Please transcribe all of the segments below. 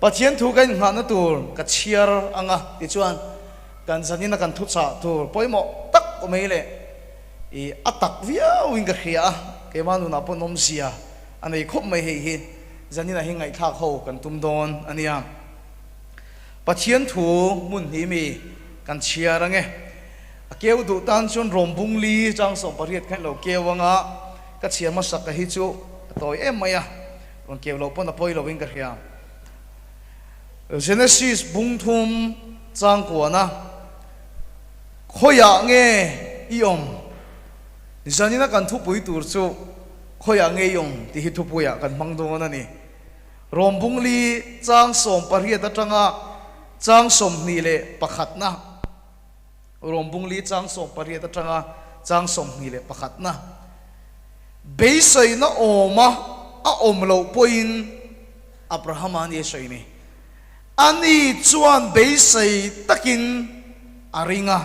ปะเทียนถูกกันงานตัวกัดเชียร์อ่ะที่ชวนกันสันนิษฐานกันทุกชาตัวปอยหมอตักก็ไม่เลยอัตักวิววิ่งกับเฮียเกี่ยมันน่าปนนมเสียอันนี้คบไม่เฮียสันนิษฐานให้ไงท่าเขากันตุ้มโดนอันนี้ปะเทียนถูมุนหิมีกันเชียร์ไงเกี่ยวดูตันชนรมบุงลีจังสมปริยกันเราเกี่ยววังอ่ะก็เชียร์มาสักกับฮิจูตัวไม่วันเกี่ยวเราปนปอยเราวิ่งกับเฮียGenesis บุ้งทุ่มจังกว่านะขอยากเงยยมดิฉันนี่นักการทุบปุยตัวจู่ขอยากเงยยมที่ฮิทุบปุยกันบังดงนั่นนี่รวมบุ้งลีจังสมปริยตจังอ่ะจังสมนี่เลยประคัดนะรวมบุ้งลีจังสมปริยตจังอ่ะจังสมนี่เลยประคัดนะเบสัยนะโอมาอมเราปุยนอับราฮัมอันนี้ใช่ไหมอันนี้จวนเบสัยตะกินอาริงะ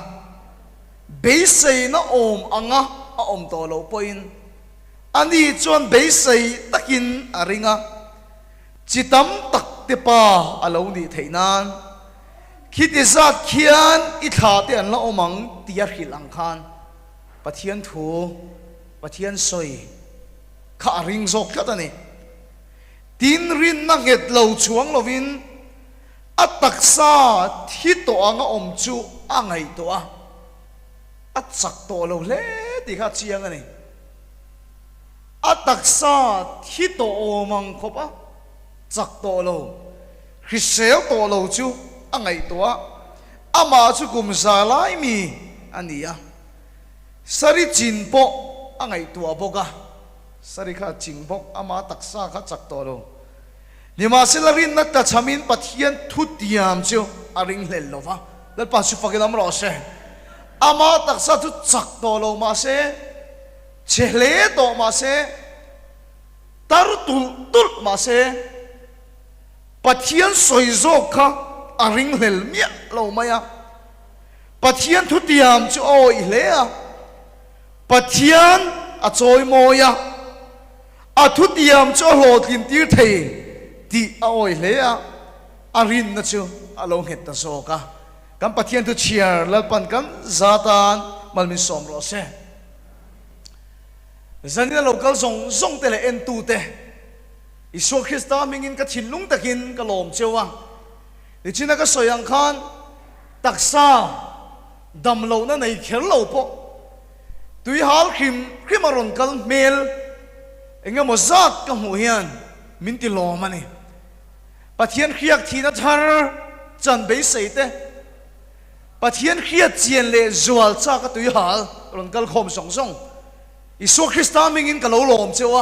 เบสัยนะอมอ่างะอมตัวเราปอยน์อันนี้จวนเบสัยตะกินอาริงะจิตมตักเตปาอาลูนี่เท่านั้นคิดจะเขียนอิทาเตียนละอมังเตียริลังคานปะเทียนถูปะเทียนสวยข้าริงโซกกันนี่ดินรินนักเก็ตเหล่าช่วงเราวินอัตักษาที่ตัวงอมจูอ่างไงตัวอัดสักตัวเราเล่ดีข้าเชียงกันนี่อัตักษาที่ตัวมังคบอ่ะสักตัวเราคริสเซลตัวเราจูอ่างไงตัวอามาจูกุมซาลายมีอันนี้อ่ะสริจินโปอ่างไงตัวโบกะสริข้าจินโปอามาตักษาข้าสักตัวเรานี่มาสิลารินนักแต่ชามินปัทยันทุติยามจูอาริงเลลโลฟะแล้วปัจจุบันก็ทำรอเช่อามาตักษาทุจักตัวเรามาเช่เชเลตัวมาเช่ตารุตุลมาเช่ปัทยันสวยโจค่ะอาริงเลลเมียเราไม่อะปัทยันทุติยามจูโอ้ยเลยอะปัทยันอาจอยโมยะอาทุติยามจูโหดลินตีเทที่เอาไว้เลยอารินนะจูอาลงเห็ดตะโซกะกันปะเทียนตุเชียร์แล้วปันกันซาตานมันมีสมรสเซ่จันนี่เราก็ส่งเตลเอ็นตูเตอิสุคริสต์มิงินกับชินลุงตะกินกับลมเจ้าดิฉันก็สอยอังคารตักซาดำเหล่านั้นในเขลเหล่าปะตุยฮาลคิมมารอนกันเมลเอ็งก็มาซัดกับหัวเฮียนมินติโลมันนี่ปะเทียนเขียกทีนัทฮาร์จันเบสเซตปะเทียนเขียเจียนเลจวลจากตุยฮาลรอนกัลคมส่งอิสุคริสต์มิงินกับเราลมเจ้า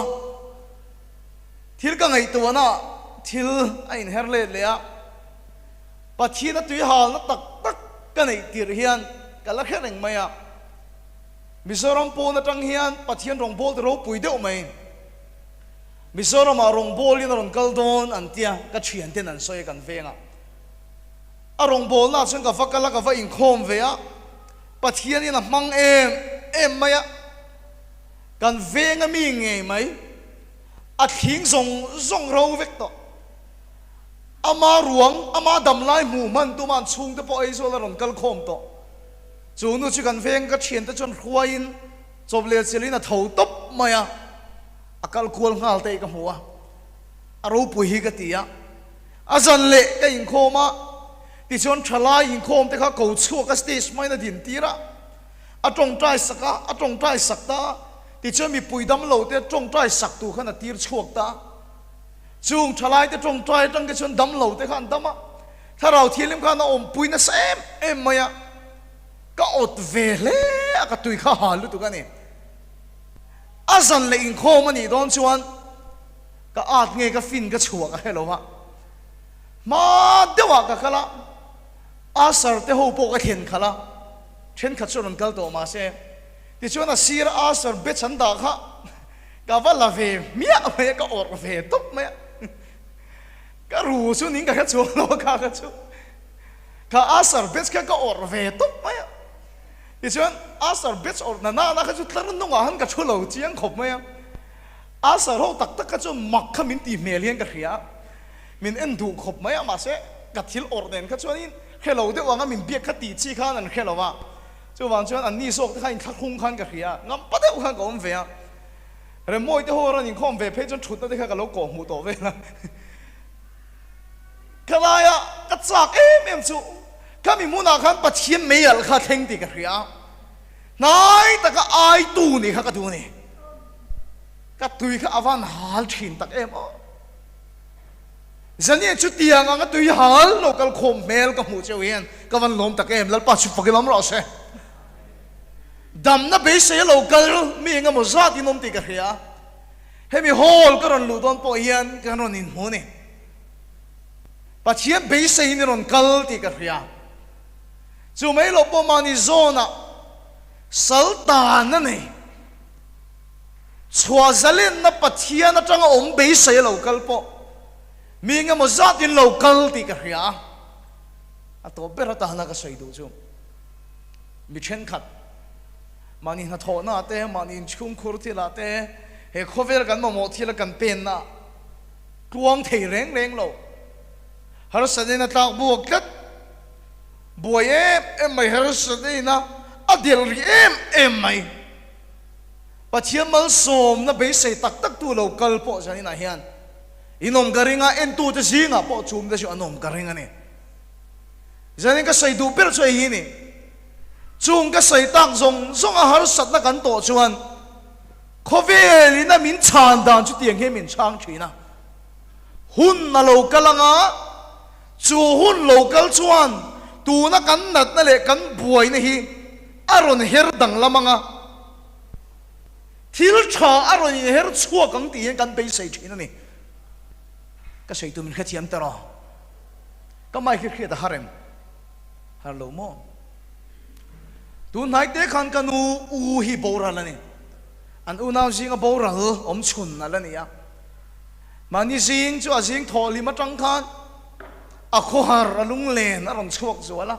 ทิลกังไอตัวน่ะทิลไอเฮร์เลเลยอะปะเทียนตุยฮาลนัตักกันไอตีร์เฮียนกันละแค่หนึ่งไหมอะมิโซรัมโปนัตังเฮียนปะเทียนรองโปตเราปุยเดียวไหมมิโซรามารองโบลินารองกัลโดนอันเตียก็เชียนเทนันซอยกันเวงอารองโบลน่าฉันกับฟักกันละกับฟักอินโคมเวียปัจเจียนี่นะมังเอ็มไหมอะกันเวงมีไงไหมอัดทิ้งส่งเราเวกต่ออามาหลวงอามาดำไล่หมู่มันตัวมันชุงแต่พอไอ้โซลารองกัลโคมต่อจูนุชิกันเวงก็เชียนแต่จนควยน์จบเลียเซลิน่ะเท่าตบไหมอะอาการควรงาลเตะกับหัวอารูปุยฮิกติยะอาจารย์เละก็ยิงโคมาที่ชนทลายยิงโคมแต่เขาเกาชัวกับสเตจไม่ได้ดินตีระอาจงใจสักอาจงใจสักตาที่ชนมีปุยดำเหลาแต่จงใจสักตัวขนาดตีรชัวตาจุงทลายแต่จงใจตั้งแต่ชนดำเหลาแต่ขันดำอ่ะถ้าเราเทียมกันเอาอมปุยน่ะเอ็มไหมอ่ะก็อดเวเล่ก็ตุยข้าหาลุตุกันนี่อาจารย์เล่นโคมันนี่โดนชวนก็อาจเงยก็ฟินก็ชัวกันให้เราวะมาเดี๋ยวก็ขละอาสาร์เตหูโปก็เห็นขละเช่นขัดชนกันตัวมาเซ่ที่ชวนอาศีรอาสาร์เบชันดาค่ะก็ว่าละเวเมียไม่ก็อดเวตุ๊บไม่ก็รู้ชุนิงก็ชัวเราก็ชัวก็อาสาร์เบชก็อดเวตุ๊บไม่ที่ชวนอาสาร์เบชอดน่าก็ชุดละนุ่งอาหันก็ชัวเราเจียงขบไม่อาสาร์เราตักก็ชุดมักขมิ้นตีเมลียนก็เขีย min en du khop mai ama se ka thil or nen kha chuan in hello de wanga min biak khati chi khan an helowa chu wang chuan an ni sok kha in kha khung khan ka khia ngam pa de khan ko om ve a re moi te ho ran in khom ve phe chuan thut na de kha ka lo ko mu to ve la kalaya ka chak em chu kami muna khan pathian meyal kha theng ti ka khia nai ta ka ai tu ni kha ka tu ni ka tui kha awan hal thin tak em o zani chu tiang anga tui hal local khom mel ka mu cheu hian ka van lom tak em lal pa chu pakilam ro se dam na be se local mi nga mo za ti nom ti ka khia hemi hol ka ron lu don po hian ka ron in mu ni pathian be se ni ron kal ti ka khia chu mai lo po mani zona sultan na nei chua zalen na pathian atanga om be se local po mi nga mo za tin local ti ka khia ato bera ta na ka sei du chu mi chen khat mani na tho na te mani chung khur ti la te he khover kan mo thi la kan pen na tuang thei reng reng lo har sadena tak bu kat boye em mai har sadena adil ri em mai pathian mal som na be sei tak tak tu local po jani na hian inom garinga en tu te zinga po chum de su anom garinga ni jani ka sei du per choi hi ni chung ka sei tak zong zong a har sat na kan to chuan khovel na min chan dan chu tiang he min chang thina hun na local anga chu hun local chuan tu na kan nat na le kan buai na hi aron her dang lamanga thil tha aron her chua kang ti kan be sei thina ni ka sei tu min khathiam ta ro ka mai khi ta harem har lo mo tu nai te khan kan u hi bora la ni an u naw jing a bora om chun na la ni ya mani jing chu a jing tholi ma tang khan a kho har alung len aron chuak zuala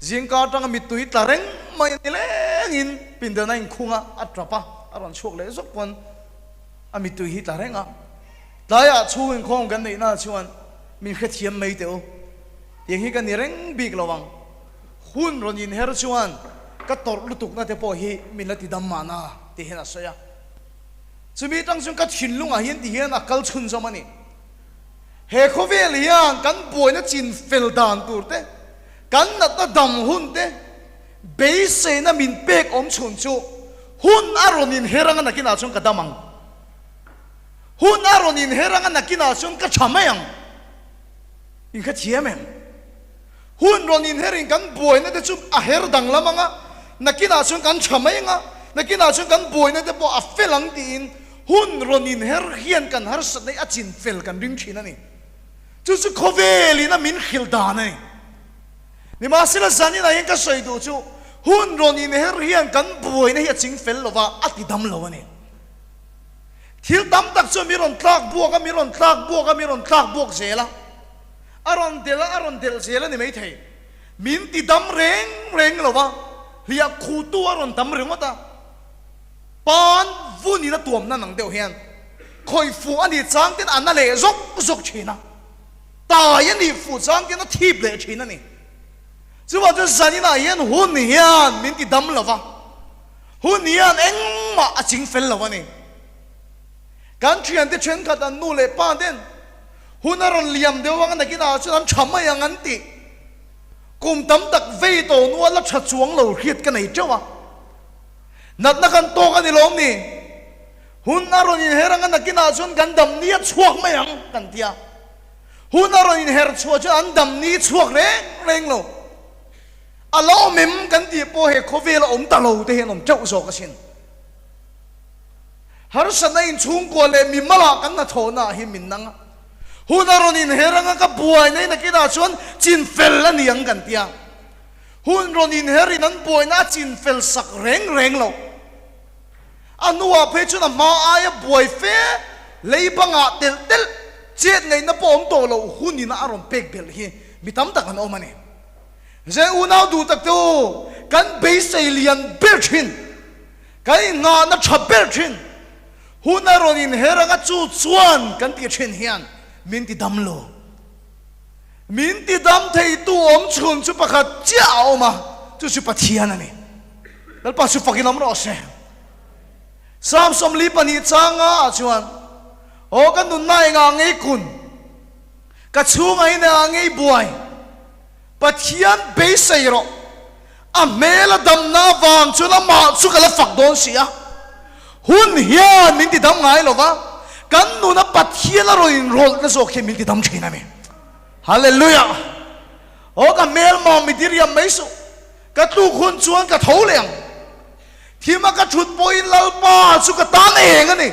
jing ka tang mi tui tla reng mai ni leng in pindana in khunga atrapa aron chuak le zok pon a mi tui hi tla renga daya chuin khong kan nei na chuan min khathiam mai te o ye hi kan ni reng big lawang hun ron in her chuan ka tor lutuk na te po hi min la ti dam mana ti hena soya chumi tang chung ka thinlunga hian ti hian akal chun zamani he khovel hian kan boina chin fel dan turte kan nat na dam hun te be se na min pek om chun chu hun aron in heranga na kina chung ka damang hun aron in heranga na kina chung ka chamayang in ka chiamem hun ron in herin kan boina te chu a her dang lamanga na kina chung kan chamayanga na kina chung kan boina te po a felang ti in hun ron in her hian kan har sat nei a chin fel kan ring thina ni chu chu khoveli na min khil da nei ni ma sila zani na yen ka sei du chu hun ron in her hian kan boina hi a ching fel lova ati dam lo ani thil dam tak chu mi ron tlak buak mi ron tlak buak zela aron del zela ni mai thei min ti dam reng lova lia khu tu aron dam reng ata pan vuni na tuam na nang deu hian khoi fu ani chang tin an na le zok china ta yan ni fu chang tin na thip le china ni chuwa chu zani na hian hun hian min ti dam lova hun hian engma a ching fel lova ni kan thian te chen khat an nu le pa den hunaron liam dewang na kina chuan thamaya ngan ti kum tam tak vei to nu la tha chuang lo hiat ka nei chawa nat na kan to ka ni lom ni hunaron in heranga na kina chuan kan dam ni chuak mayang kan tia hunaron in her chua chuan an dam ni chuak reng lo alo mem kan ti po he khovel om ta lo te hen om chau zo ka sin har sanain chung ko le mi mala kan na thona hi min nanga hunaron in heranga ka buai nei na kina chuan chin fel ani ang kan tia hunron in herin an buai na chin fel sak reng lo anua pe chuna ma aya buai fe leibanga tel chet ngai na pom to lo hunin aron pek bel hi mitam tak an omani je unau du tak tu kan beisalian berthin kai nga na thaber thin hunaron in heranga chu chuan kan ti thin hian min ti dam lo min ti dam thei tu om chun chu pakhat chiao ma chu pathian ani dal pa chu fakinam ro se sam som li pani changa chuan o kan nun nai nga ngei kun ka chu ngai na ngei buai pathian be sei ro a mela dam na wang chu na ma chu kala fak don sia hun hian min ti dam ngai lo wa kan nu na pathian la roin rol na zo khe min ti dam thina me hallelujah o ka mel ma mi diriam mai su ka tu khun chuan ka tho leng thima ka thut poin lalpa chu ka ta ne nga ni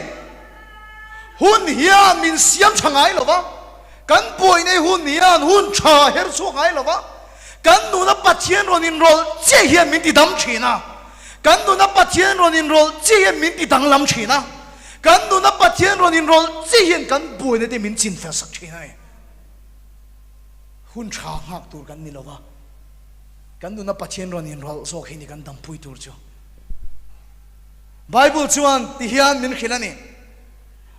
hun hian min siam changai lo wa kan poi nei hun hian hun tha her chu ngai lo wa kan nu na pathian ronin rol che hian min ti dam thina kan nu na pathian ronin rol che hian min ti dang lam thina kan nu na pathian ronin rol che hian kan poi ne te min chin fer sak thina ni hun tha ngak tur kan ni lo wa kan nu na pathian ronin rol so khini kan dam pui tur chu Bible chuan ti hian min khilani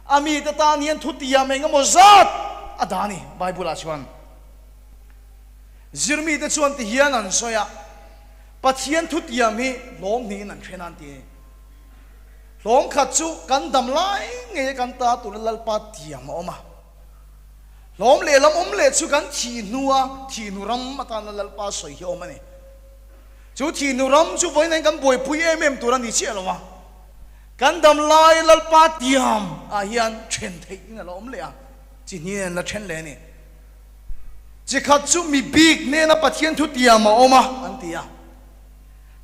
ami ta tan hian thutia me ngamo zat adani Bible a chuan zirmi te chuan ti hian an soya pathian thutia mi lom ni nan thenan ti lom khat chu kan dam lai nge kan ta tu lal pa tiam oma lom le lam om le chu kan thi nuram matan lal pa soi hi oma ni chu thi nuram chu voi nen kan boi pui em turan ni che lo wa kan dam lai lal pa tiam a hian chen thei na lom le a chi ni na chen le ni chi khat chu mi big ne na pathian thu tiam ma oma an tia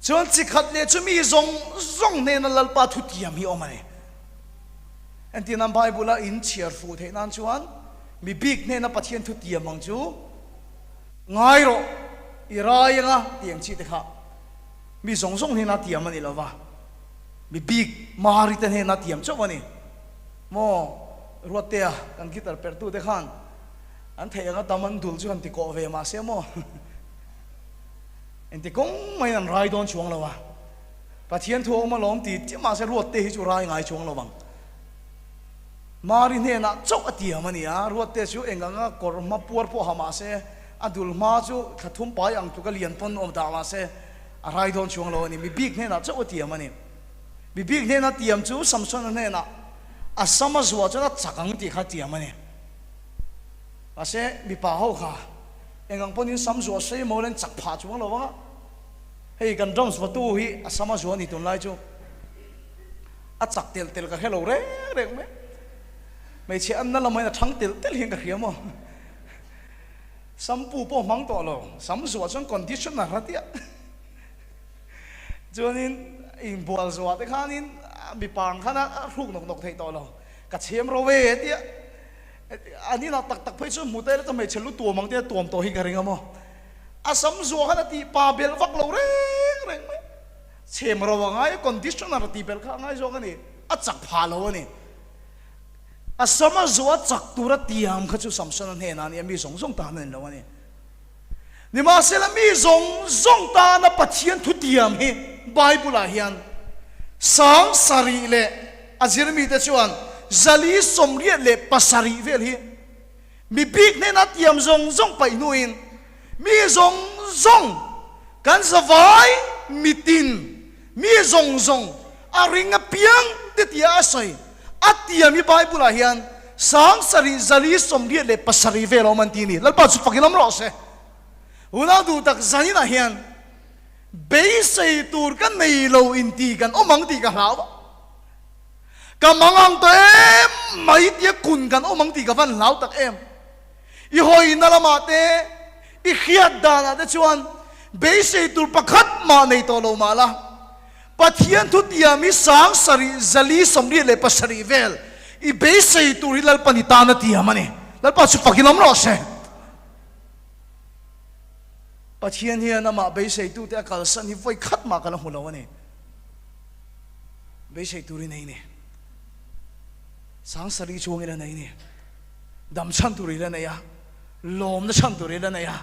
chuan chi khat le chu mi zong ne na lal pa thu tiam hi oma ni an ti nam Bible a in chiar fu thei nan chuan mi big ne na pathian thu tiam mang chu ngai ro irai nga tiang chi te kha mi zong ne na tiam ani lo wa mi big maharitan he na tiam chawani mo ruatea kan gitar pertu de khan an thei anga taman dul chu han ti ko ve ma se mo en ti kong mai an rai don chuang lawa pathian thu ma lom ti ti ma se ruate hi chu rai ngai chuang lawang mari ne na chau atiam ani a ruate chu enganga kor ma puar po hama se adul ma chu khathum pa yang tu ka lian pon om da ma se a rai don chuang law ni mi big ne na chau atiam ani bibig ne na tiam chu samson ne na asama zuwa chu na chakang ti kha tiam ani ase mi pa ho kha engang ponin sam zuwa sei mo len chak pha chuang lo wa hei kan drums wa tu hi asama zuwa ni tun lai chu a chak tel ka hello re me me che an na lamai na thang tel hin ka khiam mo sam pu po mang to lo sam zuwa chang condition na ratia chuanin in bual zuwa te khanin mi pang khana ruk nok thei to lo ka chem ro we ti ani na tak phai chu mutai ta mai chelu tu mang te tuam to hi ka ringa mo asam zuwa khana ti pa bel vak lo reng me chem ro wa ngai conditioner ti bel kha ngai zo ka ni a chak pha lo ni asama zuwa chak tura tiam kha chu samson ne na ni mi song ta nen lo ni ni ma se la mi zong ta na pathian thu tiam hi Bible a hian sang sari le azirmi te chuan zali somriat le pasari vel hi mi big ne na tiam zong pai nuin mi zong kan zawai mitin mi zong aringa piang te tia soi atia mi Bible a hian sang sari zali somriat le pasari vel o man ti ni lalpa chu fakinam ro se una du tak zanina hian be sei tur kan nei lo in ti kan omang ti ka hlaw ka mangang to em mai ti kun kan omang ti ka van hlaw tak em i hoi na lama te i khiat dana te chuan be sei tur pakhat ma nei to lo mala pathian thu tia mi sang sari zali somri le pasari vel i be sei tur hilal panita na ti amani lal pa chu pakinam ro se pathian hian ama be sei tu te kal san hi voi khat ma kala hulo ani be sei tu ri nei ne sang sari chuang ila nei ne dam chan tu ri la nei ya lom na chan tu ri la nei ya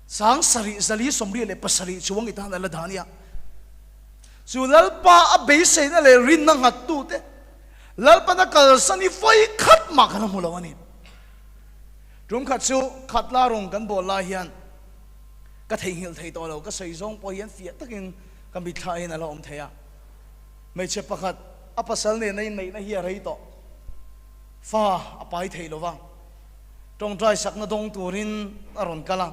sang sari zali somri le pasari chuang ita na la dhania chu lal pa a be sei na le rin na ngat tu te lalpana kal sani foi khat ma kana mulawani rum khat chu khat la rong kan bol la hian ka thei hil thei to lo ka sei zong po hian fia takin kan bi thai na lo om theya mai che pakhat apasal ne nei nei na hi rei to fa apai thei lo wang trong trai sak na dong turin aron kala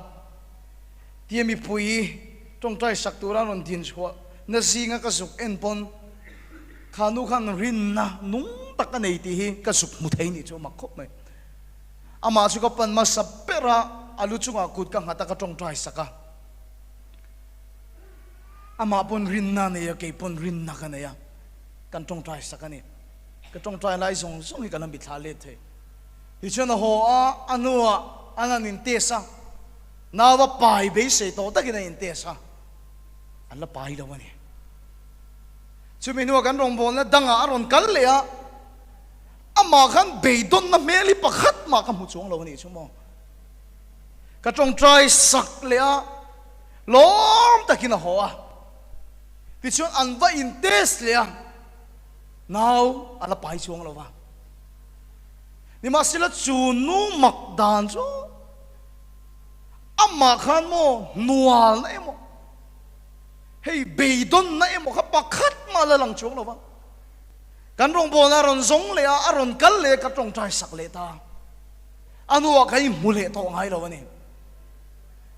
tiami pui trong trai sak tura ron din chwa na zinga ka suk en pon khanu khan rin na nung tak nei ti hi ka suk mu thei ni chu ma khop mai ama chu ka pan ma sapera alu chunga kut ka ngata ka trong trai saka ama pon rin na ne ya ke pon rin na ka ne ya kan trong trai saka ni ka trong trai lai zong zong hi ka lam bi thla le the hi chuna ho a anua ananin tesa nawa pai be se to takina in tesa anla pai lo wani chumi nu kan rong bol na danga aron kal le a ama khan beidon na meli pakhat ma ka mu chung lo ni chumo ka trong trai sak le a lom takina ho a ti chun anwa in tes le a now ala pai chung lo wa ni ma sila chu nu mak dan chu amma khan mo nual na emo hey beidon na emo kha pakhat ma la lang chung lo wa kan rong bo na ron zong le a aron kal le ka tong trai sak le ta anu wa kai mu le to ngai lo ni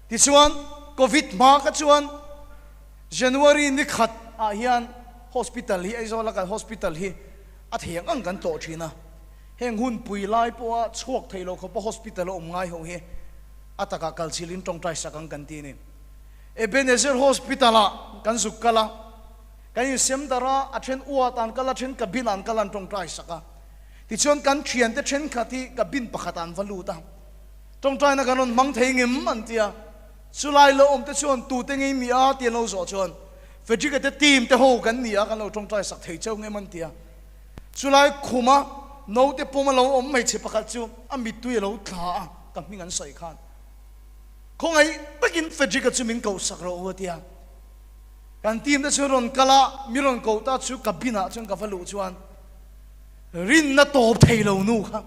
ti chuan covid ma ka chuan January ni khat a hian hospital hi aizola ka hospital hi a thiang ang kan to thina heng hun pui lai po a chuak theilo kho po hospital om ngai ho he ataka kalchilin tong trai sakang kan ti ni Ebenezer hospital a kan zukkala kan sem dara a then uwa tan kala then kabinan kalan tong trai saka ti chon kan thian te then khati kabin pakhatan valu ta tong trai na kanon mang thei ngim man tia sulai lo om te chon tu te ngi mi a ti lo zo chon fejika te team te ho kan ni a kan lo tong trai sak thei chau nge man tia sulai khuma no te poma lo om mai che pakhat chu ami tu lo thla ka mingan sai khan khong ai takin fejika chu min ko sak ro tia kan team te chu ron kala miron ko ta chu kabina chung ka valu chuan rin na top thei lo nu kha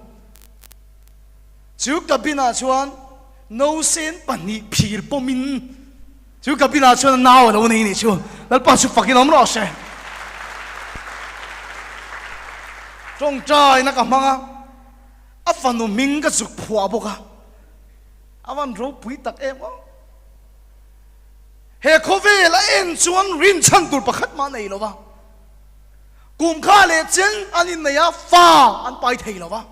chu kabina chuan no sen pani phir pomin chu kabina chuan naw lo nei ni chu lal pa chu fakin om ro se trong trai na ka manga afanu ming ka zuk phua boka awan ro pui tak em he khove la en chuan rin chan tur pakhat ma nei lo wa kum kha le chen anin na ya fa an pai thei lo wa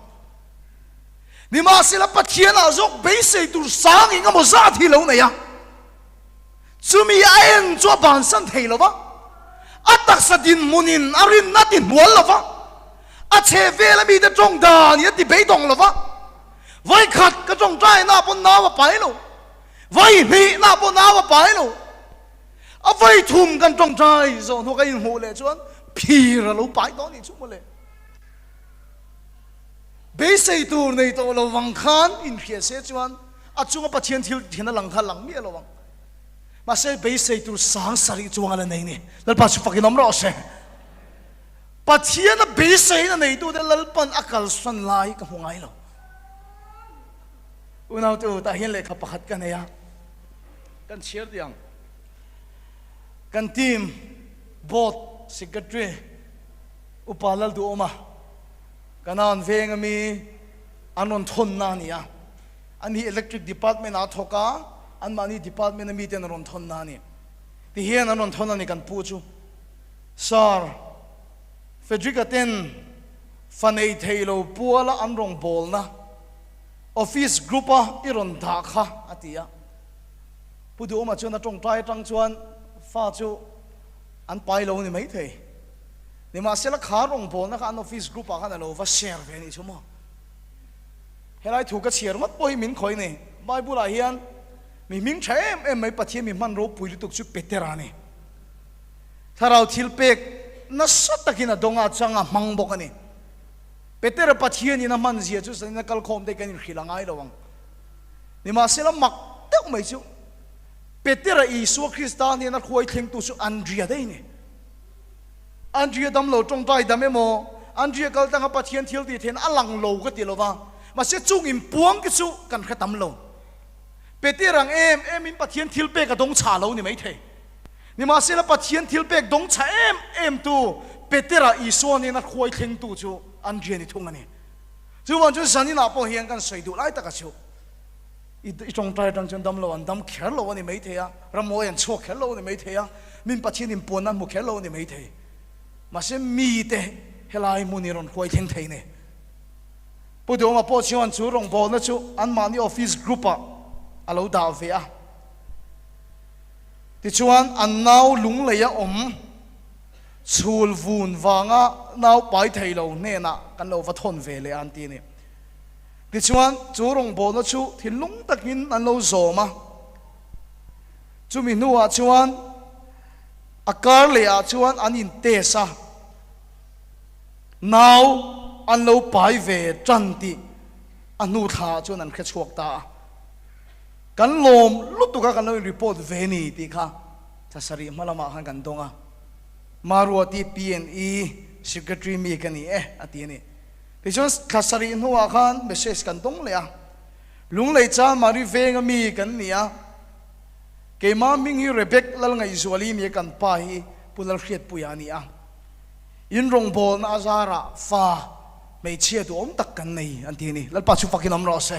ni ma sila pathian a zok be se tur sang inga mo za thi lo na ya chumi a en cho ban san thei lo wa atak sa din munin arin natin wal lo wa a che ve la mi de trong da ni ti be dong lo wa vai khat ka trong trai na pon na wa pai lo vai mi na pon na wa pai lo a vai thum kan trong trai zo no ka in hu le chuan phira lo pai to ni chu mo le be sei tur nei to lo wang khan in khia se chuan a chunga pathian thil thina lang kha lang mi lo wang ma se be sei tur sang sari chuang la nei ni lal pa chu fakin om ro se pathian a be sei na nei tu de lal pan akal san lai ka hungai lo unau tu ta hian le kha pakhat ka ne ya kan share diang kan team board secretary upalal du oma kanan veng mi anon thon na nia ani electric department a thoka an mani department mi ten ron thon na ni ti hian anon thon na ni kan pu chu sir fedrika ten fanei thailo puala an rong bol na office group a iron da kha atia pudu oma chuna tong trai tang chuan fa chu an pai lo ni mai thei ni ma sela kha rong bol na kan office group a kan lo va share ve ni chumo helai thu ka share mat poi min khoi ni bible a hian mi ming thaem em mai pathia mi man ro pui tuk chu peterani tharau thil pek na satakina donga changa mang bokani peter pathia ni na man zia chu san na kal khom de kan khilangai lawang ni ma sela mak tek mai chu peter a isu kristan ni na khoi thleng tu chu andria dei ni andria dam lo tong tai dam emo อันเรียกตั้งปะเทียนทิลตีเทนอลังโลก็ตีโลว่ามาเสียจุงอิมปวงก็จุกันแค่ตำโลเปตีรังอินปะเทียนทิลเปกกับดงชาโลนี่ไม่เทนี่มาเสียละปะเทียนทิลเปกดงชาตูเปตีระอีส่วนนี่นัดควยเข่งตูจูอันเรียนี่ทุ่งอันนี้จูวันจุนสันนี่นาพอเฮียงกันสวยดูไล่ตะกัจูอีจงใจดังจนดำโลอันดำแขนโลนี่ไม่เทียรำมวยอันชั่วแขนโลนี่ไม่เทียมินปะเทียนอิมปวนนั้นมุแขนโลนี่ไม่เทียมาเสียมีเตเฮลายมุนีรอนควยเข่งเทนี่พูดถึงมาพอชวนจูรงบอลนะจูอันมานี่ออฟฟิศกรุ๊ปอะอาลูดาวเฟียที่ชวนอันน่าวลุงเลยอะชูลวูนวางะน่าวไปไทยเราเนี่ยนะกันเราวัดทนเวเลยอันที่นี่ที่ชวนจูรงบอลนะจูที่ลุงตะกินอันเราโซมาจูมีนัวชวนอาการเลยอะชวนอันอินเตซ่าน่าวอันเราไปเวจันติอันนูท่าจนนั้นแค่ชวกตากันลมลุตุกันเรารีพอร์ตเวนี่ตีค่ะถ้าสริมาละมาหันกันตรงอ่ะมารัวที่ PNE Secretary มีกันนี่อันที่นี่ที่จนข้าสริหัวกันเมสเซจกันตรงเลยอ่ะลุงเลยจ้ามารีเวงมีกันนี่อ่ะเกมามิงฮิเรเบกลังไงอิสวาลีมีกันไปปุลเขียดปุยานี่อ่ะยินรงบอลนาซาระฟ้าไม่เชื่อตัวตักกันนี่อันที่นี่แล้วปัจจุบันกินน้ำร้อนเส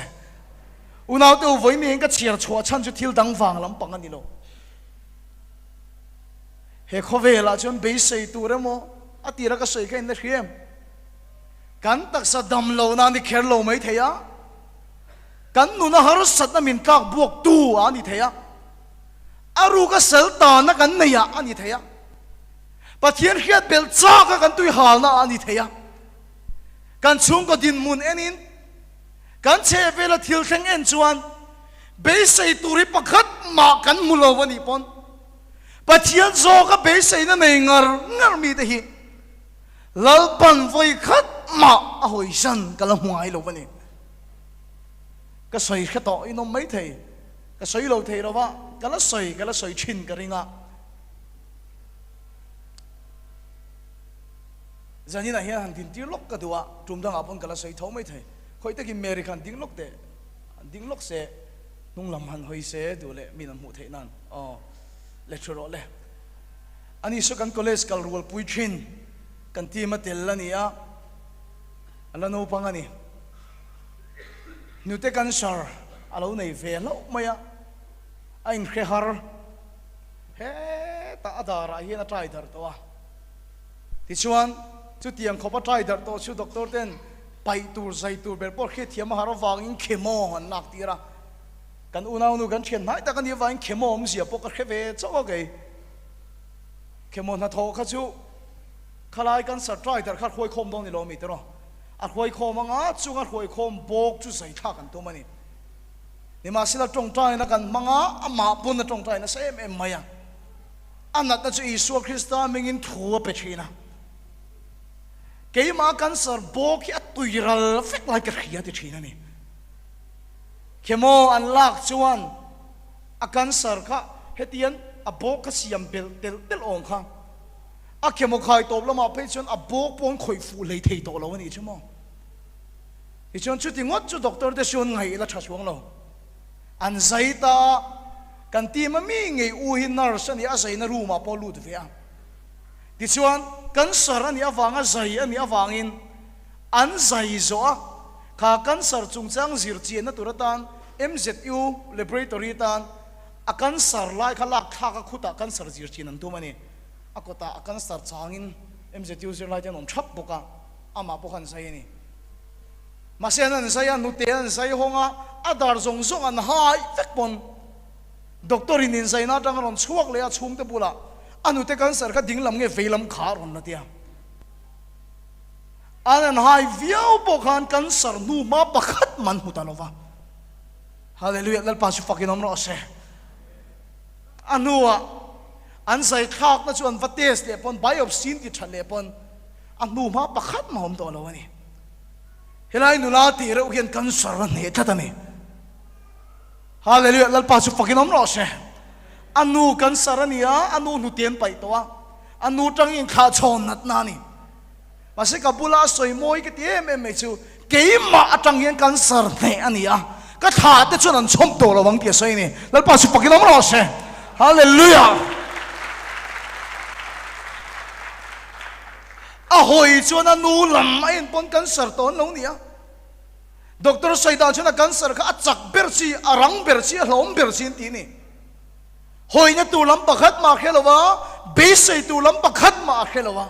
อุณเอาตัวไว้มีเองก็เชียร์ชัวฉันจะทิลดังฟังลำปังกันนี่โลเฮโคเวลาจนเบสใส่ตัวเรโมอติระก็ใส่กันนะเชียมกันตักสะดำโลนานี่แค่โลไม่เทียกันนุนหารุสัตน์มินกักบวกตัวอันนี้เทียอารูก็เสลตานักกันเนี่ยอันนี้เทียปะเทียนเขียดเบลจ้ากันตุยหาลนะอันนี้เทียกันชุ่มก็ดินมุนเอ็นินกันเชฟเวลาทิลเซงเอ็นจวนเบสใส่ตุริปขัดมากันมุลวันนี้ปนปัจเจียนโซก็เบสใส่นั่นเองงมีแต่ฮีลลปันไฟขัดมาอหอยชันกันละหัวไอ้โลวันนี้ก็ใส่แค่ต่ออินอมไม่เทก็ใส่โลเทเราว่ากันละใส่ชินกันริงอ่ะจะนี่นะเฮียหันทิ้งที่ล็อกกันตัวจุ่มดังอาปนกันละใส่เท่าไม่เทคอยตะกี้อเมริกันดิ้งล็อกเดดิ้งล็อกเสนุ่งลำหันหอยเสดูเลยมีน้ำหูเทนั่นอ๋อเลคเชอร์เลยอันนี้สุกันคอลเลจกันรัวปุยชินกันที่มาเตลละนี่อ่ะอันนั้นอุปังอันนี้นิวเตกันชาร์อาลูในเฟลแล้วไม่อ่ะไอ้อินเคฮาร์เฮ้ตาดาระเฮียน่าใจดาร์ตัวที่ชวนจุดเตียงเขาไปใจดาร์ตัวชุดด็อกเตอร์เต้นไปตูร์ใจตูร์เบลปอร์คิดเทียมหาเราวางอินเคมอนักตีระกันอุณเอาหนูกันเชียนไหนแต่กันยี่วางอินเคมอมเสียปกติเวจ้าก็เกยเคมอนัทโธข้าจูขลายกันสัตว์ใจแต่ข้าคอยคมตรงนี้เรามีตัวอัดคอยคมมั้งอ่ะจูอัดคอยคมโบกจูใส่ท่ากันตัวมันนี่มาสิละจงใจนะกันมั้งอ่ะอามาปุ่นนะจงใจนะเซมไม่ยังอันนั้นจะอิสุคริสต์มิงินทัวไปชีนะเกี่ยมากันสร์โบกี้อัตุยรัลเฟกไลค์เขียดที่ชีนะนี่เขโมอันลักชวนอากันสร์ค่ะเฮตียนอับโบกเสียมเบลเตลองค่ะอาเขโมคอยตบแล้วมาเพื่อชวนอับโบกปนคอยฟูเลยเทโตแล้ววันนี้ใช่ไหมที่ชวนชุดที่งดชุดด็อกเตอร์จะชวนไงละชัดช่วงเราอันใจตากันตีมันมีไงอูหินนารสันนี่อาศัยนรูมาพอลูดเฟียที่ชวนกันสารนี่อฟังอาศัยอันนี้อฟังอินอันใจจ้ะข้ากันสารจงจังจิรจีนตัวตัน MZU Laboratory ตันอากันสารไล่ข้าลักข้าก็ขุดอากันสารจิรจีนนั่นตัวมันนี่อากูตาอากันสารจางอิน MZU จิรไล่จะนนชับบุกะอามาบุกันใจนี่มาเสียนั่นใจอันนุเตียนใจหงะอาดาร์จงอันหายเฟกปนด็อกเตอร์อินใจน่าจังรอนช่วงเลยอาชุ่มเตบุละอันนุเตกันสารก็ดิ้งลำเงี้ยเฟลำขาร่อนนะเดียอันนั้นหายวิวบอกกันสารนูมาปักขัดมันหุตาลวะฮาเลลูยาแล้วปัจจุบันกินน้ำร้อนเสอันนู้อันใส่ข้าวนั่นชวนฟัตเตสเล่ปนใบอบซีนที่ฉันเล่ปนอันนู้มาปักขัดมาหอมตัวเราวันนี้เฮ้ยนุลาตีเราเห็นกันสารเนี่ยทัดนี่ฮาเลลูยาแล้วปัจจุบันกินน้ำร้อนเสอันนู้กันสารเนี่ยอันนู้นุเตียนไปตัวอันนู้จังอินข้าชนนัดนานี่ masih kabula soi moi cái tiếng em chu cái mà trăng hiền cancer này anh à cái thà để cho nên chom tổ là vắng tiệt soi nàyแล้วป้าสุปกินน้ำร้อนเช่ฮาเลลูยาhồi cho nó nu làm anh pon cancer tốn lâu nè doctor say đào cho nó cancer cái chặt bersi arang bersi lom bersi tí nè hồi nhá tu lắm bạc khát mà khéo là bế say tu lắm bạc khát mà khéo là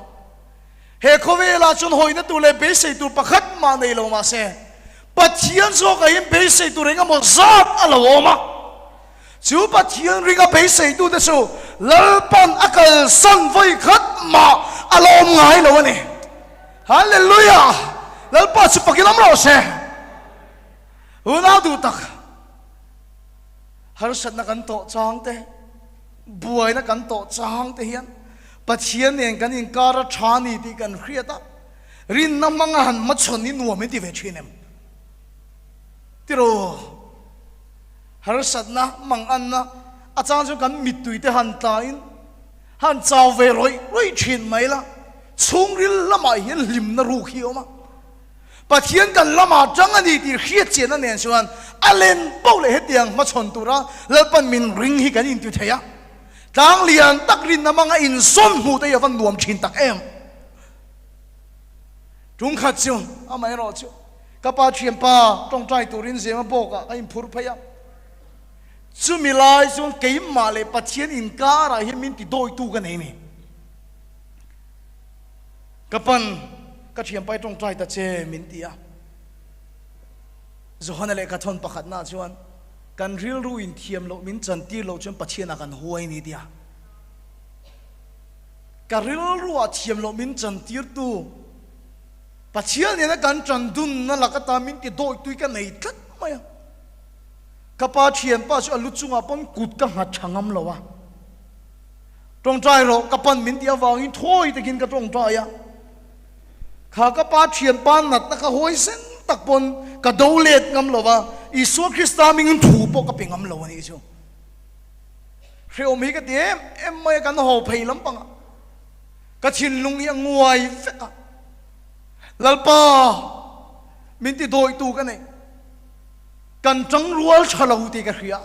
hệ khó về là chôn hồi nhá tu lấy bế say tu bạc khát mà này lâu mà xe bắt thiên số cái bế say tu đấy cái một giáp à lâu mà chú bắt thiên riêng cái bế say tu đấy số lỡ pon akal san vây khát mà alom ngai lo ne hallelujah lal pa su pakilam ro se una du tak har sat na kan to chang te buai na kan to chang te hian pathian nen kan in kara thani ti kan khriata rin na manga han ma choni nu me ti ve thinem tiro har sat na mang an na achang chu kan mitui te han ta in han chào về rồi chuyện mấy là chung ril lama hiền lim na ru khiêu mà bà thiên cần lama chẳng anh đi khiết chuyện anh nên xuân alen bao lệ hết tiền mà chọn tu ra lỡ ban mình ring hi cái in tu thấy á đang liền tắc rin na mang in son hù tay văn nuông chín tắc em chúng khát chiu à mày rõ chiu các bà chuyện pa trong trai tu rin gì mà bốc à anh phur phải á chú mi lai xuống cái mà lệ bắt thiên in cá ra hiện mình thì đôi tu cái này nè các bạn các chuyện bay trong trai ta chơi mình thì à rồi hắn lại các thôn bạc hạt na chuan kan real ruin thiam lo min chan ti lo chuan bắt thiên à kan huai ni dia kan real ruwa thiam lo min chan ti tu bắt thiên này kan chan dun na la ka ta min thì đôi tu cái này thắt mày kapa thian pa chu alu chunga pon kut ka nga thangam lowa tong trai ro kapan min tia wangin thoi takin ka tong trai ya kha kapa thian pan nat na ka hoi sen tak pon ka dolet ngam lowa isu krista ming thu po ka pingam lowa ni chu reo mi ka ti em mai kan ho phei lam pang ka thin lung ya nguai fe lalpa min ti doi tu ka nei kan trăng rual chalau ti ka khia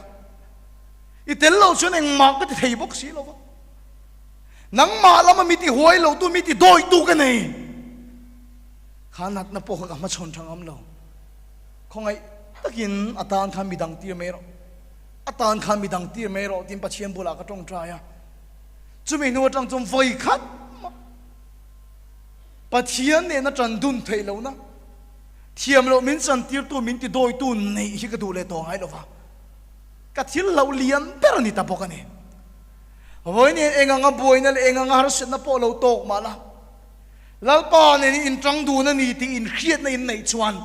itel lo chuan eng ma ka ti thei bok si lo nang ma lama mi ti huai lo tu mi ti doi tu ka nei khanat na po ka ma chon thangam lo khongai takin atan khan mi dang ti me ro atan khan mi dang ti me ro tin pa chiam bula ka tong tra ya chumi nu tang chum voi khat pathian ne na chan dun thei lo na thiam lo min san tir tu min ti doi tu nei hi ka du le to ngai lo wa ka thil lo lian per ni ta pokani voi ni enga nga boi na le enga nga har set na po lo tok ma la lalpa ne ni in tang du na ni ti in khiat na in nei chuan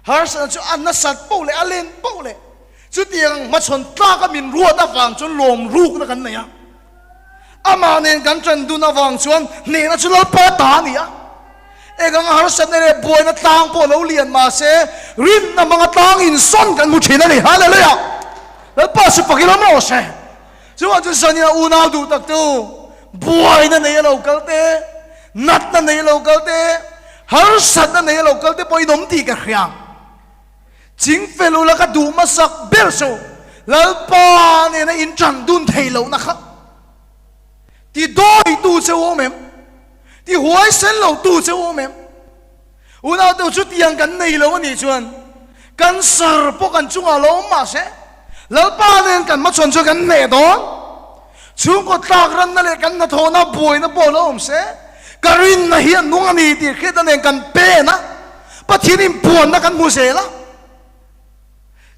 har sa chu an na sat po le alen po le chu tiang ma chon tla ka min ruat na wang chon lom ruk na kan nei ya ama ne kan chan du na wang chuan ne na chu lalpa ta ni ya egang har sat ne boy na tang po lo lian ma se rin na mga tang in son kan mu thina ni hallelujah la pa su pakilo mo se chuwa chu sania una du tak tu boy na nei lo kalte nat na nei lo kalte har sat na nei lo kalte poi nom ti ka khriang jing felo la ka du ma sak ber so la pa ne na in chan dun thei lo na kha ti doi tu che wo mem thì huai sen lo tu che wo mem una tu chu tiang kan nei lo ni chuan kan sar po kan chunga lo ma se lo pa nen kan ma chon chu kan ne don chu ko tak ran na le kan na thona boi na po lo om se karin na hian nung ani ti kheta nen kan pe na pathin im puan na kan mu se la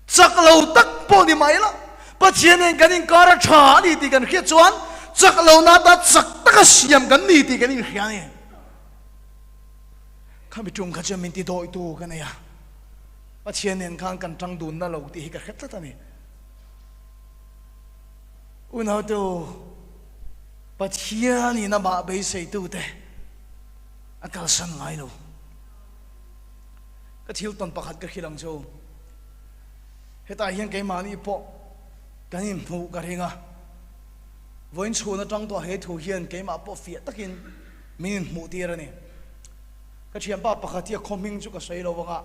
chak lo tak po ni mai la pathin nen kan in kara tha ni ti kan khet chuan chắc lâu na ta chắc tất cả siam cái gì thì cái gì khác này, không biết chung cái chuyện mình thì đôi tu cái này à, và chuyện này khang cần trăng đun na lâu thì cái khác tất này, unau tu, và chuyện này na bà bây giờ tu thế, akal san ngay lo, cái thiếu tuần bạc hạt cái khi lang châu, hiện tại hiện cái mà đi bộ, cái gì phụ cái gì à với số nó trong tòa hệ thủ hiện cái mà bộ phía tất nhiên mình mù tia rồi nè ka thiam pa pakhatia khoming chu ka sei lo wanga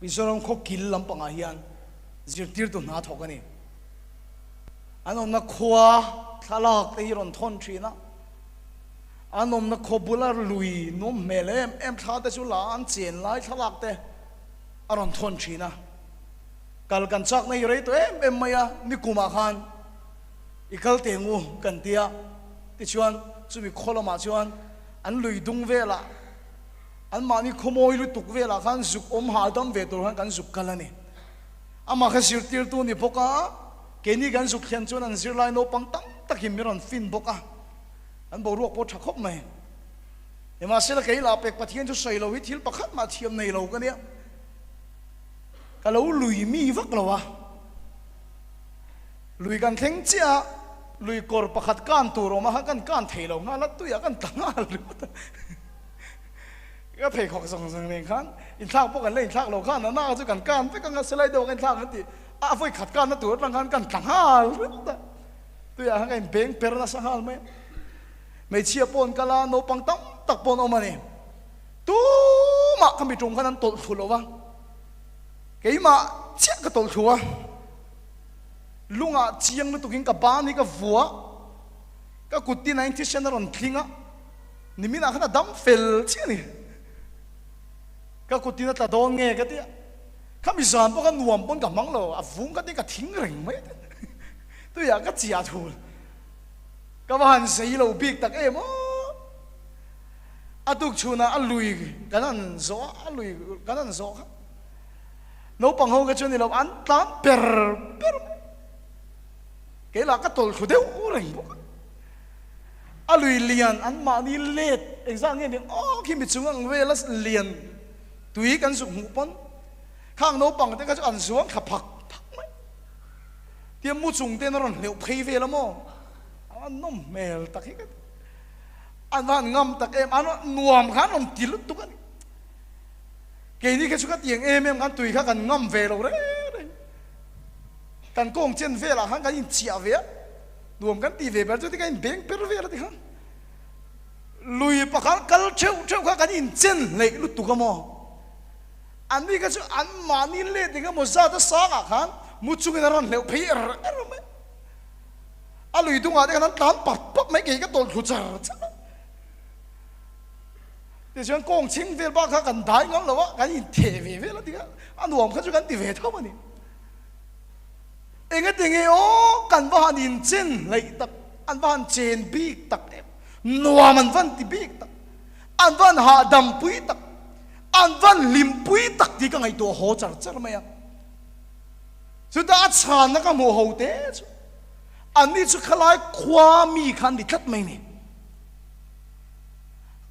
Mizoram kho kil lam panga hian zirtir tu na thokani anom na khwa thalak te hiron thon thina anom na khobular lui nom melem em tha te chu la an chen lai thalak te aron thon thina kal kan chak nei rei to em maya nikuma khan ikal tengu kan tia ti chuan chumi kholoma chuan an lui dung vela an mani khomoi lu tuk vela khan zuk hadam ve tur kan zuk kalani ama kha sirtir tu ni boka keni kan zuk khian chuan an zirlai no pang tang takim miron fin boka an bo ruak po thakop mai ema sela kei la pek pathian chu sei lo hi thil pakhat ma thiam nei lo ka nia ka lo lui mi vak lawa lui kan theng chia lui kor pakhat kan tu ro ma kan thei lo nga la tu ya kan tanga luก็เพลงของส่งเสียงขันอินทากพวกกันเล่นทากเราขันน่าจะกันไปกันสไลด์เดียวกันทากกันตีไฟขัดกันนะตัวร่างกันต่างหากตัวอย่างกันเบ่งเปรนาสังหารไหมไม่เชียร์ปนกันละโนปังตั้งตักปนออกมาเนี่ยตู้มาขมิจงกันนั้นตดถุลวะเกี่ยมาเชี่ยก็ตดถัวลุงอ่ะเชียงนี่ตุกินกับบ้านนี่กับวัวก็กุฏินั้นที่เชนรอนทิ้งอ่ะนี่มีอะไรขนาดดำเฟลเชี่ยนี่ก็กุฏินั้นตาโดนเงี้ยกันที่ข้ามีสารพวกกันหน่วมปนกับมังโลอ่ะฟุ้งกันนี่ก็ทิ้งเร่งไหมตัวอย่างก็เจียถูกก็ว่าหันสีเราบิ๊กตักเอ็มอ่ะตุกชูน่ะอ่ะลุยกันนั่นโซ่อ่ะลุยกันนั่นโซ่ครับน้องปังหัวก็ชวนนี่เราอันตามเปรเกี่ยหลักก็ตลขุดเดียวเร่งพวกอ่ะลุยเลียนอันมานี่เล็ดเอ็งสร้างเงี้ยเนี่ยอ๋อคิดมิจุงเวลาเลียนตุยกันสุกหูปนข้างโน้ปังแต่ก็จะอันสวงขับผักไหมเทียมมุจุงเต้นร้อนเหลวเพย์เวละมั้งอันน้มเมลตักกันอันนั้นงำตักเอ็มอันนั้นนวมขันนมติลุตุกันเกี่ยนี่แค่ชุกเตียงเอ็มกันตุยข้ากันงำเวลเลยกันโกงเจนเวละขันกันยินเจียเวลรวมกันตีเวลจุดที่กันเบ่งเปรเวลที่ขันลุยปะขันกัลเช่าข้ากันยินเจนเลยลุตุกันมั้งอันนี้ก็จะอันมานี่เล่นก็มุซาตสากขันมุจุกันร้อนเหลวเพย์อะไรไหมอาลุยตุงอะไรกันนั้นตามปับไม่เกี่ยก็โดนขุดจาร์เดี๋ยวฉันโกงชิงเวลบ้าข้ากันได้งั้นหรอวะกันยินเทวีเวลที่กันอันรวมเขาจะกันตีเวทเท่ามันนี่เองก็ติงโอ้กันว่าหันยินเจนเลยตักอันว่าหันเจนบีกตักนัวมันวันตีบีกตักอันว่าหาดำปุยตักอันวันลิมปุยตักที่ก็ไงตัวโหจาร์จาร์ไม่ยังสุดท้ายชานักโมโหเตจอันนี้จะคล้ายความมีขันดิทัดไม่เนี่ย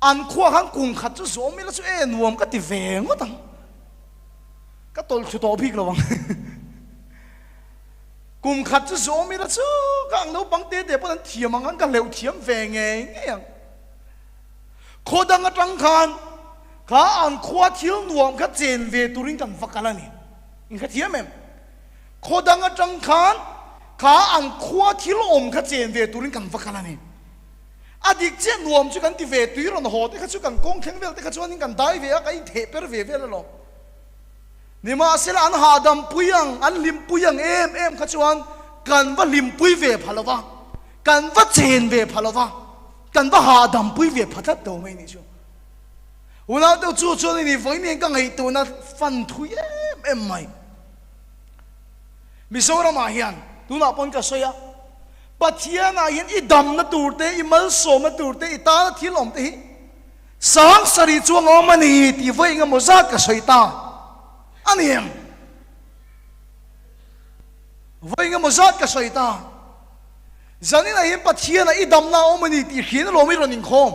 อันขั้วขันกุ้งขัดจะสวมไม่ละจะนวมก็ติเวงก็ตั้งก็ตอลชุดตัวพี่กระวังกุ้งขัดจะสวมไม่ละจะก็อันนู้นบางเดี๋ยวพวกนั้นเทียมมันก็เหลวเทียมเวงเองโคดังกระจังขันข้าอันขั้วทิ้งนวมก็เจนเวตุริงกันฟักกันนี่นี่ก็เทียมเองโคดังกระจังขันข้าอันขั้วทิ้งอมก็เจนเวตุริงกันฟักกันนี่อดีตเจ้านวมจุกันที่เวตุยรอนหอแต่เขาจุกันกงแข็งเวลแต่เขาจุกันนี่กันได้เวะก็ยิ่งเทเปอร์เวแล้วหรอนี่มาเสละอันหาดำปุยังอันลิมปุยังเอ็มเขาจุกันกันว่าลิมปุยเวพะละวะกันว่าเจนเวพะละวะกันว่าหาดำปุยเวพะทัดโตไม่นี่ชัววันนั้นเราจู่ๆนี่วันนี้ก็ไงตัวนั้นฟันทุยเอ็มไม่มิโซรามาเฮียนดูน่าปนกับเสียปัจเจียนาเห็นอีดำนั่นตูดเตอีมัลโซมันตูดเตอีตาที่หลอมเตสังสริจวงอมันนี่ที่ไว้งมุซักกับชัยตาอันนี้ไว้งมุซักกับชัยตาจันนี่นาเห็นปัจเจียนาอีดำน่าอมันนี่ที่เขียนโลมิรอนิงคอม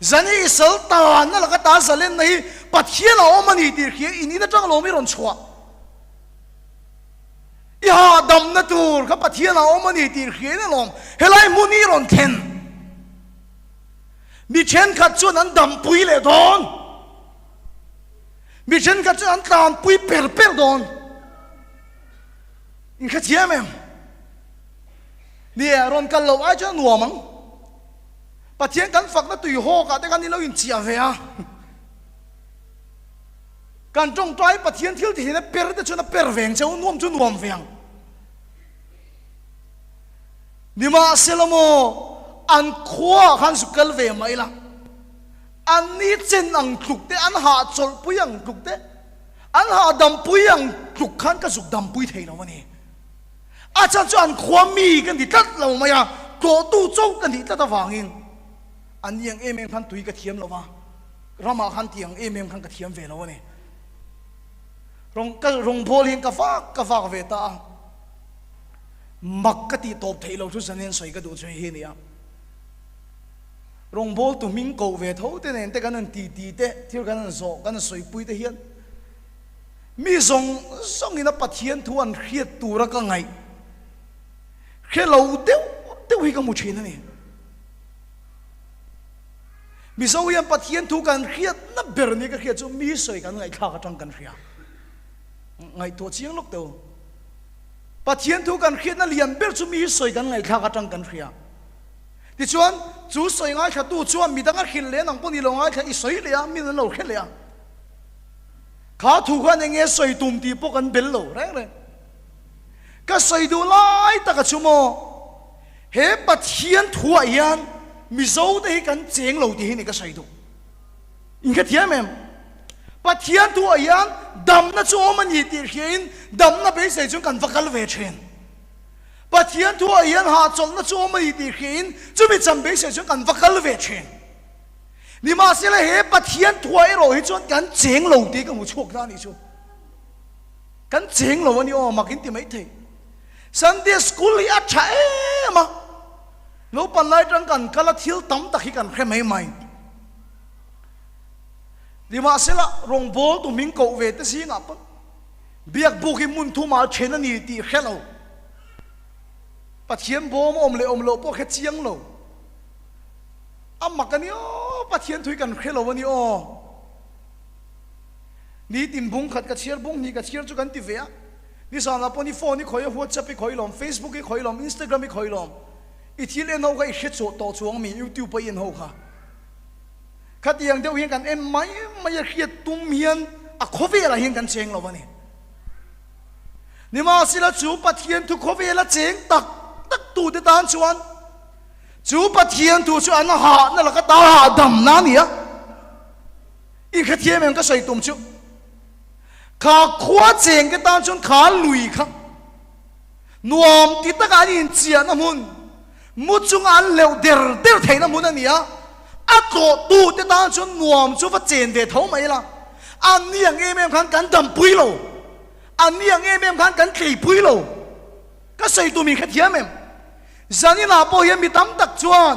จันนี่อิสลตานนั่นแหละก็ตาสัลเลนนี่ปัจเจียนาอมันนี่ที่เขียนอินี่นั่นจังโลมิรอนชัวอีหาดำนั่นตูร์เขาปะเทียนเอามันนี่ตีเขียนลงเฮลัยมุนีรอนเทนมีเช่นขัดจวนอันดำปุยเลยโดนมีเช่นขัดจวนอันตามปุยเปรโดนอินขัดเทียมเองเนี่ยรอนกันเราไอ้เจ้าหนัวมั้ง bắt thiên căn phật nó tùy hồ cả để căn đi lâu in chia về à căn trong trái bắt thiên thiếu thì nó per để cho nó per vàng cho nuông vàng nhưng mà Salomo anh khoa han sukal về mấy là anh ní trên ang trục thế anh hạ chol bui ang trục thế anh hạ đầm bui ang trục khăn cái dục đầm bui thầy nào mà nè à cha cho anh khoa mi cái gì tất lâu mà ya cổ tu châu cái gì tất ta vàng in anh yang em khăn tùy cái thiêm lâu mà rama khăn tiếng em khăn cái thiêm về lâu nè rong bol hin cái phá về ta mặc cái tí top thầy lâu chú dân nên soi cái đồ chơi hin nè rong bol tụi mình cầu về thấu thế này, thế cái này tì thế, thiếu cái này rõ, cái này soi bụi thế hiền. Mi song người ta bắt hiền thu anh khiết tu ra cái ngày, khiết lâu tiêu hi cái một chuyện này. Mi song người ta bắt hiền thu cái khiết, nó bền này cái khiết cho mi soi cái ngày khác trong cái khiết, ngày thua chiang lúc đầu, bắt hiền thu cái khiết nó liền bền cho mi soi cái ngày khác trong cái khiết. Thì chuan chú soi ngay khát tu chuan mi đang khát lên nòng bún đi lâu ngay khát soi liền mi đang lâu khát liền khát thu quan nghe soi tùm đi bốc ăn bền lâu đấy cái soi tu lại ta cái chú mò hết bắt thiên thu anh mi giấu đấy cái chén lâu thì này cái soi tu in cái thiam em bắt thiên thu anh đầm nó chú mà nhị tiền hiền đầm nó bây giờ chúng cần phát cái về trên bắt thiên thu anh hạ chọn nó cho mấy đi khiến chúng mình chuẩn bị sẽ cho cần vác cái về chuyện, nhưng mà sẽ là hết bắt thiên thu anh rồi chọn cái chén lâu đi cái một chuột ra đi chứ, cái chén lâu anh mà cái gì mấy thế, Sunday school đi ăn chạy mà, lúc ban lại trong cần cái là thiếu tắm ta khi cần khai mấy mày, nhưng mà sẽ là rong bol tụi mình cầu về tới gì ngập, biết buộc cái môn thu mà chuyện này đi khai lâu. Bắt thiên bom om lệ bố khét chiang lâu, mặc cái này bắt thiên thui cần khét lâu này ní tin bung khát cái chiar bung ní cái chiar cho cần ti về, ní sao là bông ní phone ní khơi WhatsApp ní khơi lom Facebook ní khơi lom Instagram ní khơi lom, ít thiên lên hậu cái khét chỗ tổ chuang mi YouTube bây giờ hậu cả, khát tiếng đều hiện cần em mấy khét tum hiền khó về là hiện cần chiang lâu này, nhưng mà xí là chú bắt thiên thu khó về là chiang tắc tu để tan chuan chú bắt thiên tu cho anh hạ nó là cái ta hạ đầm ná nè ít cái thiên mình cái sợi tôm chú khá khóa chèn cái tan chuan khá lùi khắc nuam thì tất cả những chuyện nó muốn một chung ăn lều đều thấy nó muốn anh nè à tổ tu để tan chuan nuam chú phát chèn để thấu mấy là anh niang em khăn cắn đầm bùi lầu anh niang em khăn cắn kỳ bùi lầu cái sợi tôm mình cái thiên mình dân như nào bảo hiểm bị tắm đặc chuan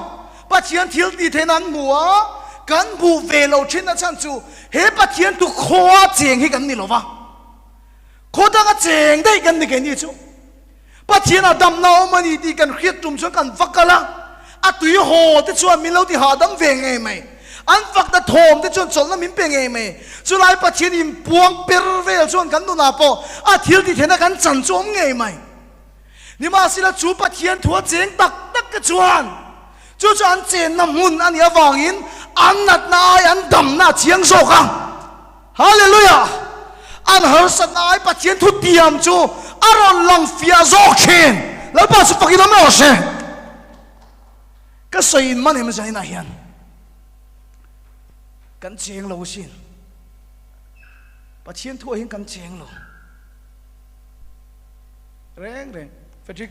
bắt thiên thiếu đi thế nan mùa cán bù về lâu trên nó chăn chú hết bắt thiên tu khoa chèn hay cái gì lâu va khoa ta cái chèn đây cái này chú bắt thiên à đầm nào mà đi cần khiết trùng xuống cần vắt cái la à tùy hồ thế chuan mình lâu thì hà đâm về ngày mày anh vắt đã thòm thế chuan chọn nó mình về ngày mày chú lại bắt thiên im buông per về chuan cần tu nào bảo à thiếu đi thế nào cần chăn chuông ngày mày nhưng mà xin là chú bắt thiên thua chén tắc cái chuan chú cho anh chén nằm mun anh nhớ vàng in anh nát na ai anh đầm na chiang sâu không hallelujah anh hở sạch na ai bắt thiên thua tiệm chú anh còn lòng phía gió khen lấy bao nhiêu phật nó mới ở cái sợi in mà em thấy này hiện cái chén lâu xin bắt thiên thua hiện cái chén lâu rèn phải chứ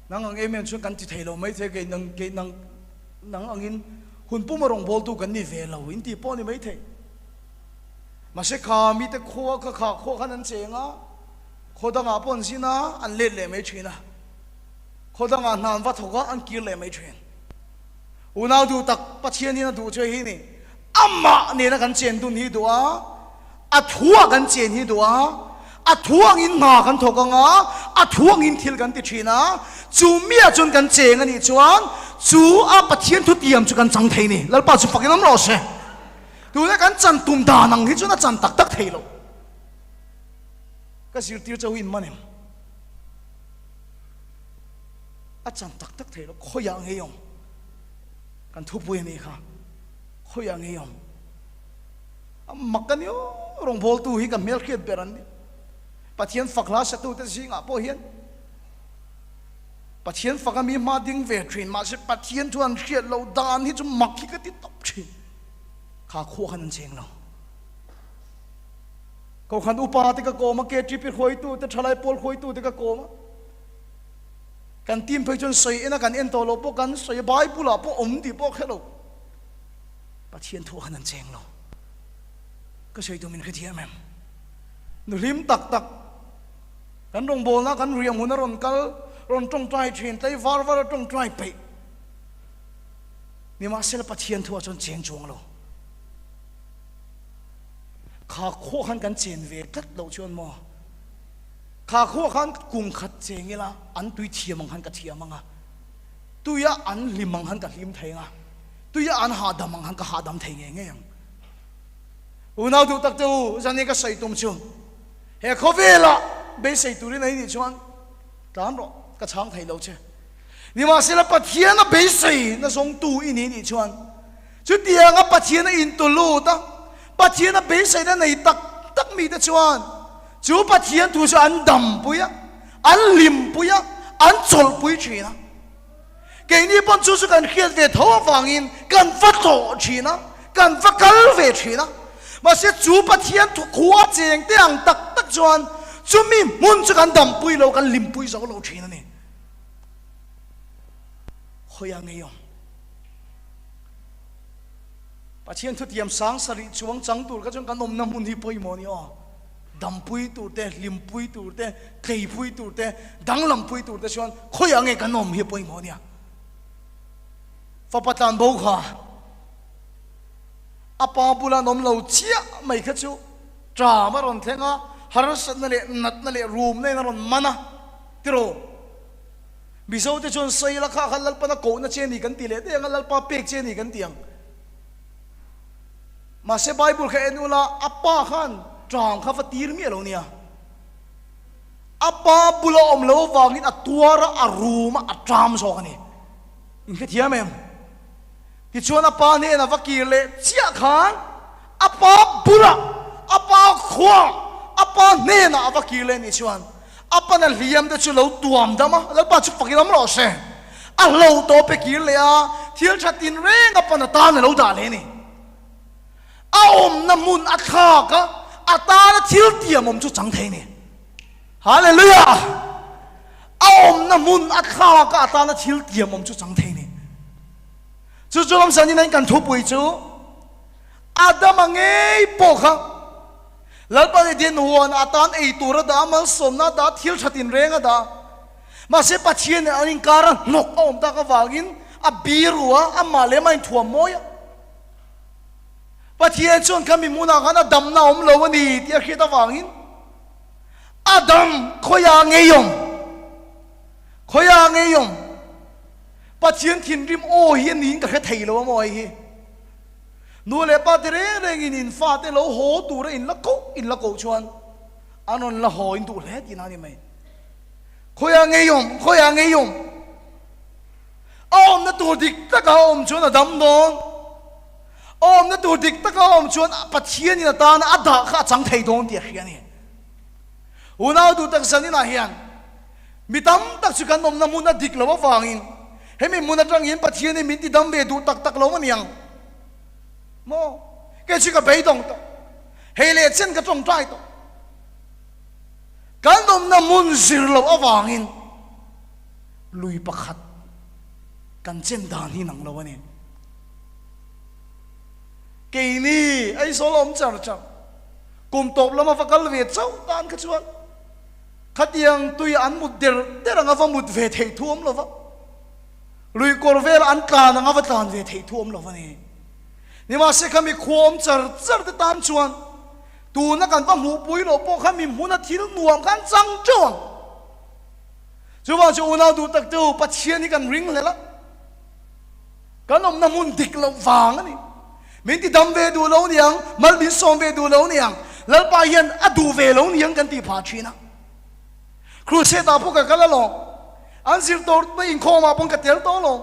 nang em xuống căn chỉ thấy lâu mấy thế cái nang anh in hun pu mà rong bol tu căn đi về lâu in ti po ni mấy thế mà sẽ khá mi te khoa khăn anh chèn á khoa đang ngáp anh xin á anh lệ mấy chuyện à khoa đang ngáp nàn vắt thóc anh kia lệ mấy chuyện u nào tu tắc bắt chiên đi na tu chơi hi nè amma nè na căn chèn tu hi tu á à thua căn chèn hi tu á à thuang in mà kan thok anga à thuang in thil kan ti thina chu mia chun kan cheng ani chuan chu a pathian thu tiam chu kan chang thei ni lalpa chu fakin am lo se tu le kan chan tum da nang hi chu na chan tak tak thei lo ka sir tir chau in manem a chan tak tak thei lo khoyang he yong กันทุบปุยนี่ค่ะเขาอย่างนี้ยอมมักกันอยู่รองโพลตู้ฮิกับเมลเคียดเบรันนี่ปัจเจียนฝักลาสตูเตสิงอ่ะพ่อเฮียนปัจเจียนฝักมีมาดิ้งเวทรินมาสิปัจเจียนทวนเคียดเราดานที่จะมักที่ก็ติดตบชินข้าขั้วขันเชียงเราเขาขันอุปาติกะโกมาเกจิปิดหอยตู้แต่ทลายโพลหอยตู้ติกะโกมากันทีมไปจนใส่เอ็นกันเอ็นตัวเราพวกกันใส่ใบปุระพวกอมดีพวกแค่เราปัจเจียนทั่วขันเชียงเราก็ใช้ตัวมันคือเทียมแม่หนูริมตักกันรองโบนะกันเรียงหุ่นรอนกันรอนตรงใจเชียนไต้วาร์วาร์ตรงใจไปนี่มาเสร็จปัจเจียนทั่วจนเชียงจวงเราข้าขั้วขันกันเชียนเวกัดเราชวนมอข้าขั้วขันกุ้งขัดเชียงนี่ละอันตุยเทียมังขันกับเทียมังอ่ะตุยอันลิมมังขันกับลิมเทียงอ่ะตุยอันหาดำมังขันกับหาดำเทียงเงี้ยอุณาดูตักตัวจันนี่ก็ใส่ตุ้มชงเฮ้ยเขาเวล่ะเบสใส่ตัวนี้ไหนนี่ชวนตามรอก็ช่างไทยเราเช่นี่มาเสร็จแล้วปัจเจียนน่ะเบสใส่น่ะส่งตู้อีนี่ชวนชุดเดียวกับปัจเจียนน่ะอินตุลูตะปัจเจียนน่ะเบสใส่น่ะในตักมีแต่ชวนจูปัจเจียนถูกอันดำปุยะอันลิมปุยะอันจลปุยชีนะเก่งนี่ปนจูสุกันเขียนเวทหัวฟังอินกันฟัดโตชีนะกันฟัดกัลเวชีนะมาเสียจูปัจเจียนถูกขัวเจียงเตียงตักชวนจูมีมุนสุกันดำปุยเรากันลิมปุยเราเราชีนะนี่เขาอย่างนี้ยอมปัจเจียนทุกยามสังสริจวงจังตูก็จงกันนมน้ำมุนที่ปุยโมนี่อ๋อดำปุยตูเตลิมปุยตูเตเคยปุยตูเตดังลำปุยตูเตชวนเขาอย่างนี้กันนมที่ปุยโมนี่ฟ้าประทานบุกค่ะอาปาบุลานมเราเชี่ยไม่เข้าใจจามารอนเทงะฮาร์สนั่นแหละนัดนั่นแหละรูมเนี่ยนั่นมันนะติโรบิโซเตชนใส่ละข้าขันลัลปะนักโกนเชนี่กันตีเลยเตียงลัลปะเป็กเชนี่กันเตียงมาเสไบเบิลแค่เอ็นุลาอาปาขันจางข้าฟัดตีรมีอะไรเนี่ยอาปาบุลอมเราวางนี่อัตัวระอารูมอัจามโซกันนี่อินแค่เทียมเองที่ชวนอาปาเนี่ยนะฟักกีเล่เชี่ยขันอาปาบุระอาปาขวาอาปาเนี่ยนะฟักกีเล่นี่ชวนอาปาเนี่ยเลี้ยมแต่ชุดเราตัวมดามะแล้วป้าชุดฟักกีเราไม่รอเซ่อาเราโตไปกีเล่อะเที่ยวชัดตินเร่งอาปาเนี่ยตาเนี่ยเราด่าเลยนี่อาอมน้ำมุนอัดข้ากะอาตาเนี่ยเที่ยวเตี่ยมอมชุดจังเทนี่ฮาเลลูยาอาอมน้ำมุนอัดข้ากะอาตาเนี่ยเที่ยวเตี่ยมอมชุดจังเทนี่จู่ๆลำสันนี่นั่นกันทุบไปจู่อาดามังเอ้ปอกค่ะแล้วประเดี๋ยวหัวอาตานไอตัวระดามันสมนาดาเที่ยวชัดอินเร่งดามาเสพปัจเจียนอันนี้การะนกอมตากวากินอาบีรัวอามาเลมันถั่วมอยปัจเจียนชนคำมีมุนากันดำน้าอมโลวันนี้ที่อาคิดวากินอาดัมขอยางเงยมปัจเจียนถิ่นริมโอเฮียนินกับแค่ไทยเราว่าไงนู่นเลยปัจเจียนเรื่องอินฟ้าเตเราโหตัวเราอินละโกชวนอันนั้นละหออินตัวเล็ดยินานี่ไหมขอยางเงยมอ้อมนั่นตัวดิกตะกาอมชวนดำดอนอ้อมนั่นตัวดิกตะกาอมชวนปัจเจียนนี่ตาอัดด่าข้าจังไทยดอนเดียเฮียนี่อุณาดูตักสันนี่นะเฮียนมีตั้มตักสุกันนมน้ำมุนดิกเราว่าฟังอินให้มีมุนตรังยินปัจเจียนนี่มีที่ดำเวดูตักเรามันยังโม่แกชิกะไปตรงต่อเฮเลเซนก็ตรงใจต่อการนมน้ำมุนสิรเราว่าฟังอินลุยประคัดกันเช่นดานี่หนังเราวันนี้เกนี่ไอ้โซลอมจังกุมตบแล้วมาฟักกันเวทเจ้าตานขจวนขัดยังตุยอันมุดเดร์เดรังอาฟมุดเวทให้ท่วมเราวะลุยกอร์เวลอันกลางอาฟตานเวทให้ท่วมเราวะนี่มาเสกมีความจัดตามชวนตูนักการฟังหูปุยเราพวกเขามีมุนทีนหน่วงกันจังจวงจู่ว่าจู่น่าดูตักเจ้าปัจเจียนี่กันริงเลยละกันอมน้ำมุนดิกเราฟังนี่มินที่ดำเวดูเราเนี่ยมัลบินซอมเวดูเราเนี่ยแล้วไปยันอดูเวเราเนี่ยกันที่ผาชีนะครูเชตาพวกกันละลงอันสิร์ตอร์ไปอินโคมาปงกเตลโตลง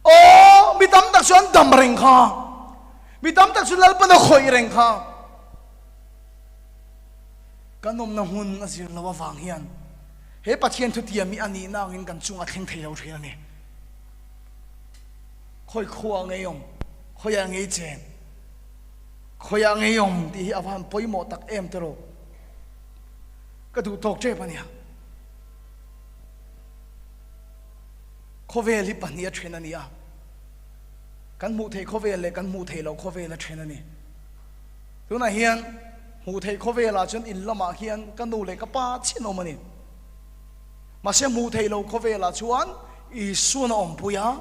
ô mi tam tak chuan dam reng kha mi tam tak chuan lalpa na khoi reng kha kanom na hun na zir lawa wang hian he pathian thu tia mi ani na ngin kan chunga thleng thei lo thia ni khoi khuwa ngei yom khoya ngei chen khoya ngei yom ti awan poimo tak em tero ka du tok che pania khove li pania thena nia kan mu thei khove le kan mu thei lo khove la thena ni tuna hian mu thei khove la chun in lama hian kan nu le ka pa chino mani ma se mu thei lo khove la chuan I su na om puya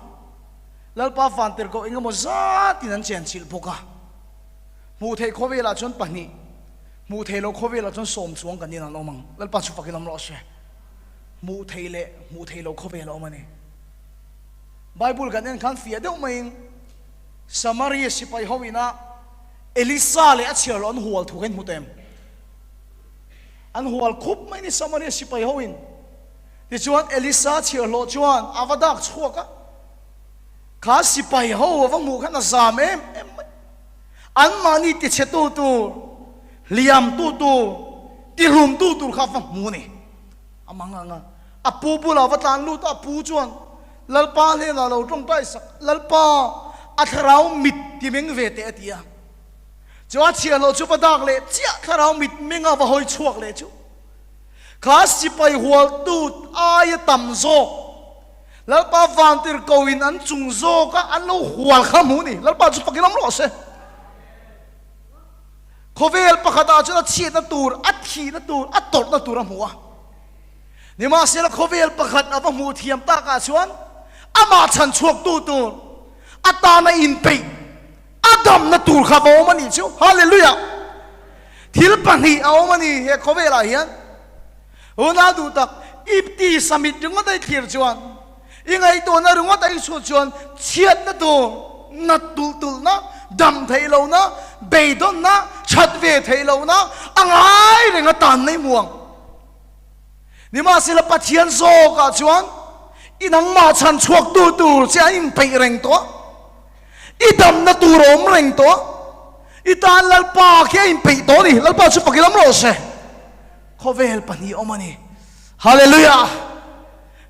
lalpa fanter ko inga mo za tinan chen chil boka mu thei khove la chun pani mu thei lo khove la chun som chuang kan ni na lomang lalpa chu fakilam lo se mu thei lo khove lo mani Bible kan en kan fia deuh mai Samaria sipai hoina Elisa le achial on hual thu hen mutem an hual khup mai ni Samaria sipai hoin ti chuan Elisa chial lo chuan avadak chuaka kha sipai ho wa mu khan azam em an mani ti chetu tu liam tu ti rum tu kha fa mu ni amanga nga apu bula watan lu ta pu chuan lalpa le la lo tong tai sak lalpa atharau mit ti meng ve te atia chwa chia lo chu padak le chia tharau mit menga wa hoi chuak le chu kha sipai hual tu ai tam zo lalpa vantir koin an chung zo ka an lo hual khamu ni lalpa chu pakilam lo se khovel pakhata chu chi na tur athi na tur atot na tur amwa ni ma se la khovel pakhat ava mu thiam ta ka chuan ama chan chuak tu tur atana in pe adam na tur kha bo mani chu hallelujah thil pani aw mani he khovela hian ona du tak ipti samit jung dai thir chuan ingai to na runga dai chu chuan chiat na tu na tul na dam thei lo na beidon na chat ve thei lo na angai renga tan nei muang ni ma sila pathian zo ka chuan inang ma chan chuak tu cha in pe reng to idam na tu rom reng to itan lalpa khe in pe to ni lalpa chu pakilam lo se khovel pani omani hallelujah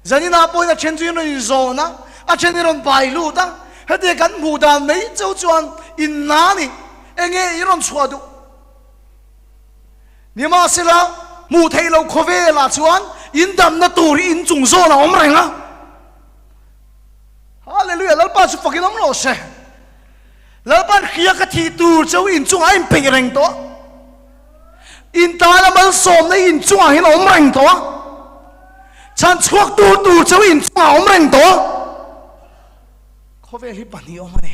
zanina poina chenju no zo na a cheniron bai lu ta hete kan mu dan nei chau chuan in na ni enge iron chhuadu ni ma sila mu thei lo khovela chuan in dam na tur in chung zo na om renga hallelujah lalpa chu fakilam lo se lalpa khia ka thi tur chau in chung ai pe reng to in ta la mal som nei in chung hin om reng to chan chuak tu chau in chung om reng to khove hi pani om ne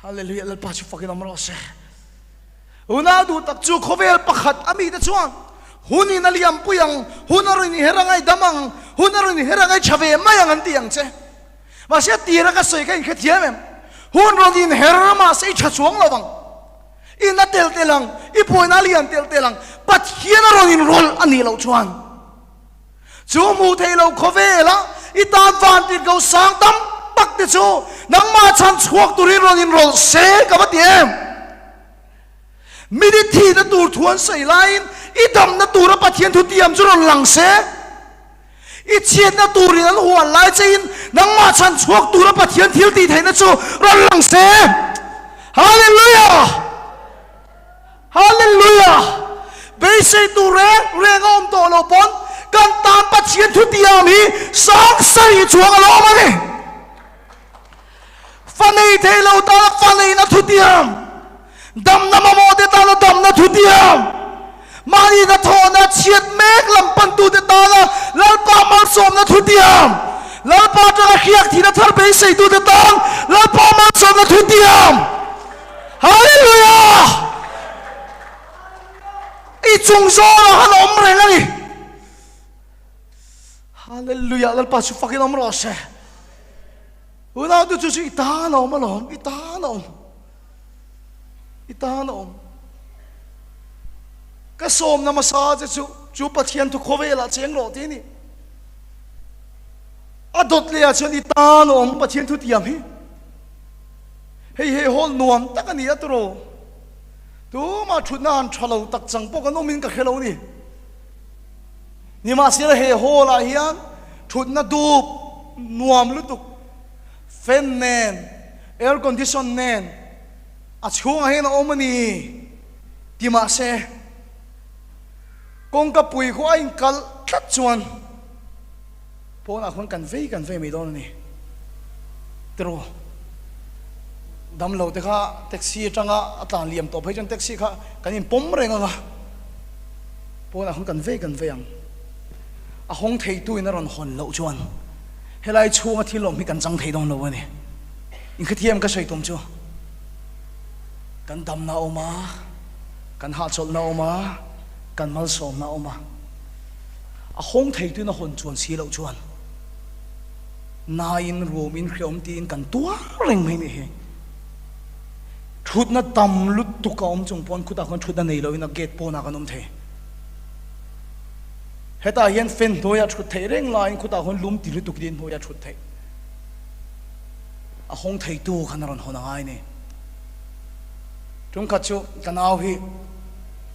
hallelujah lalpa chu fakilam lo se una du tak chu khovel pakhat ami ta chuan huni na liam puyang hunarin herangai damang hunarin herangai chave mayang an tiang che ma sia tira ka soi ka in khethiam hun rodin herama sei chachuang lawang in na tel telang ipoina lian tel telang pathian rodin rol ani lo chuan chu mu theilo khovela itan van tir go sang tam pak te chu nang ma chan chuak turi rodin rol se ka batiem midi thi na tur thuan sei lain idam na tur pathian thu tiam chu ron lang se I chiat na turin an huan lai chain nang ma chan chuak tur pathian thil ti theina chu ron lang se hallelujah hallelujah be sei tu re ngom to lo pon kan tan pathian thu tiam hi sang sai chuang lo ma ni fanei thelo ta fanei na thu tiam dam na mo de ta na dam na thu tiam mani na thona chiat mek lampan tu de ta la lalpa mal som na thu tiam lalpa ta khiak thi na thar be sei tu de ta lalpa mal som na thu tiam hallelujah I chung zo la han om reng ani hallelujah lalpa chu fakin om ro se una du chu ita na om lo ita na om ka som na masa chu pathian thu khovela cheng lo ti ni adot le achon itan om pathian thu tiam hi hei hol nuam takani atro tu ma thunan thalo tak chang pok anomin ka khelo ni ma sira hei hola hian thutna dup nuam lutuk fan nen air condition nen achunga hen omani ti ma se kong ka pui ko ain kal tlat chuan pona khon kan ve mi don ni tro dam lo te kha taxi tanga atan liam to phai chan taxi kha kan in pom renga nga pona khon kan ve ang a hong thei tu in ron hon lo chuan helai chunga thilom hi kan chang thei don lo ni in khathiam ka sei tom chu kan dam na oma kan ha chol na oma kan mal som na oma a hong thei tu na hon chuan si lo chuan na in room in khom tin kan tua reng mai ni he thut na tam lut tu ka om chung pon khuta khon thut na nei lo in a gate pona kan om the heta hian fen thoya thut thei reng la in khuta khon lum ti lu tuk din hoya thut thei a hong thei tu khan ron hona ngai ni tum kha chu kanau hi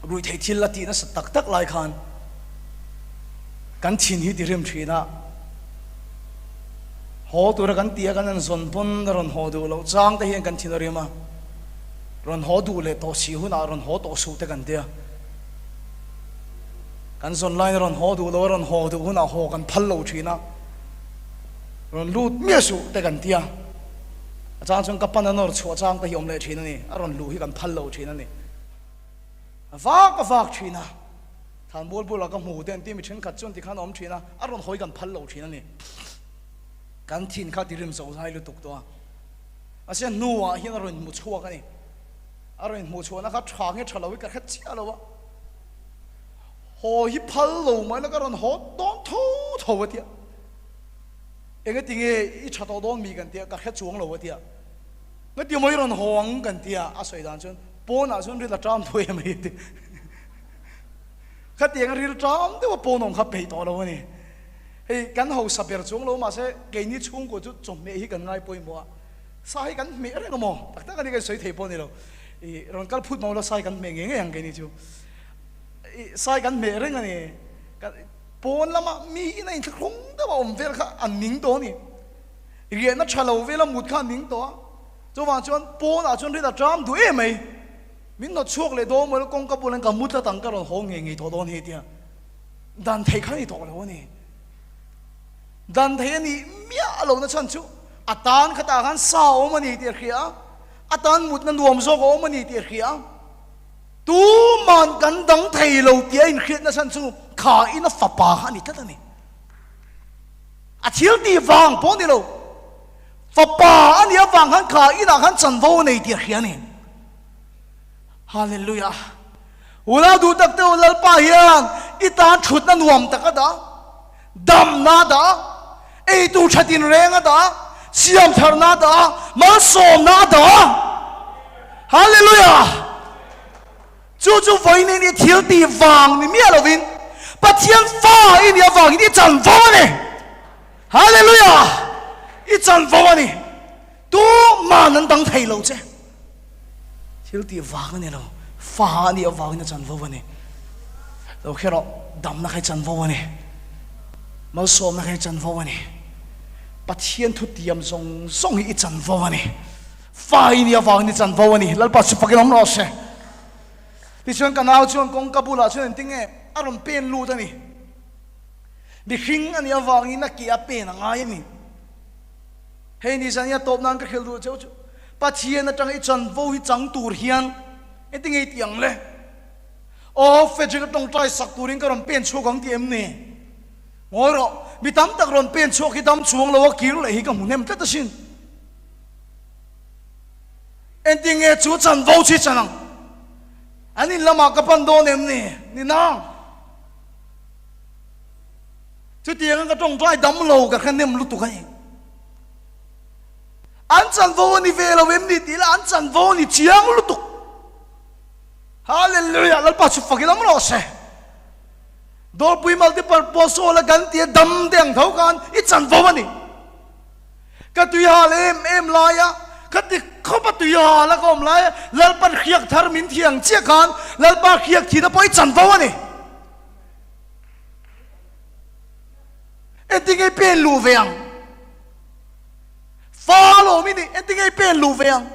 rui thei thil la ti na tak tak lai khan kan thin hi direm thina ho tu ra kan tia kan an son pon ron ho du lo chang te hian kan thin ri ma ron ho du le to si hu na ron ho to su te kan tia kan son line ron ho du lo ron ho du hu na ho kan phal lo thina ron lut mia su te kan tia chang chung kapan anor chu chang te hiom le thina ni aron lu hi kan phal lo thina ni vak thina than bol bol ka mu den ti mi chen khat chon ti khan om thina aron hoi kan phal lo thina ni kan thin kha tirim so hai lu tuk to ase nuwa hian aron mu chhuwa ka ni aron mu chhuwa na kha thang nge thalo ka khat chia lo wa ho hi phal lo mai la ka ron ho don tho wa tia enge tinge I thato don mi kan tia ka khat chuang lo wa tia ngati moi ron hong kan tia a soi dan chon pon a chon ri la tram thoi mai ti khati ang ri tram de wa ponong kha pe to lo ni hei kan ho saber chung lo ma se ke ni chung ko chu chom me hi kan ngai poi mo sai kan me re mo tak tak ani ka soi thei pon ni lo I ron kal phut mo lo sai kan me nge yang ke ni chu sai kan me re ngani pon lama mi ina in khong da ba om vel kha an ning to ni ri na chalo vela mut kha ning to chu wa chon pon a chon ri da tram du e mai min no chuak le do mo kong ka bulan ka mut la tang ka ron ho nge to don he tia dan thei kha ni to lo ni dan thei ni mia lo na chan chu atan khata kan sa o mani ti khia atan mut na nuam zo ko mani ti khia tu man kan dang thei lo ti in khiat na chan chu kha in a fa pa ha ni ta ni a thil ti wang po ni lo fa pa ani a wang han kha ina han chan vo nei ti khia ni hallelujah ula du tak te ulal pa hian ita thut na nuam taka da dam na da ei tu thatin renga da siam thar na da ma som na da hallelujah chu voi ni thil ti wang ni mi alovin pathian fa in ya wang ni chan vo ni hallelujah I chan vo ni tu ma nan dang thei lo che thil ti wang ni lo fa ni a wang ni chan vo ni lo khero dam na khai chan vo ni mal som na khai chan vo ni pathian thu tiam song I chan vo ni fa ni a wang ni chan vo ni lal pa chu pakilam no se ti chuan kanau chuan kong kabula chuan tinge aron pen lu ta ni bi hing ani a wang na ki a pen anga ni hei ni san ya top nan ka khel du chu pathian na tang I chan vo hi chang tur hian e tinge tiang le o fe jing tong tai sak turin ka ron pen chu gang ti em ne ngoro mi tam tak ron pen chu ki tam chuang lo ki le hi ka mu nem ta sin ending e chu chan vo chi chanang ani lama ka pan do nem ni nang chu tiang ka tong tai dam lo ka khan nem lu tu kai an chan vo ni ve lo em ni ti la an chan vo ni chiang lu tu hallelujah lal pa chu fakilam ro se do pui multiple poso la gan ti dam deng thau kan I chan vo ni cái tùy hà là em lại á cái thì không bắt tùy hà là còn lại lần bắt khiết thar min thiang chia khan lần bắt khiết thì nó bơi chân vào này em tiếng ấy bên lù vàng phá lô mi đi em tiếng ấy bên lù vàng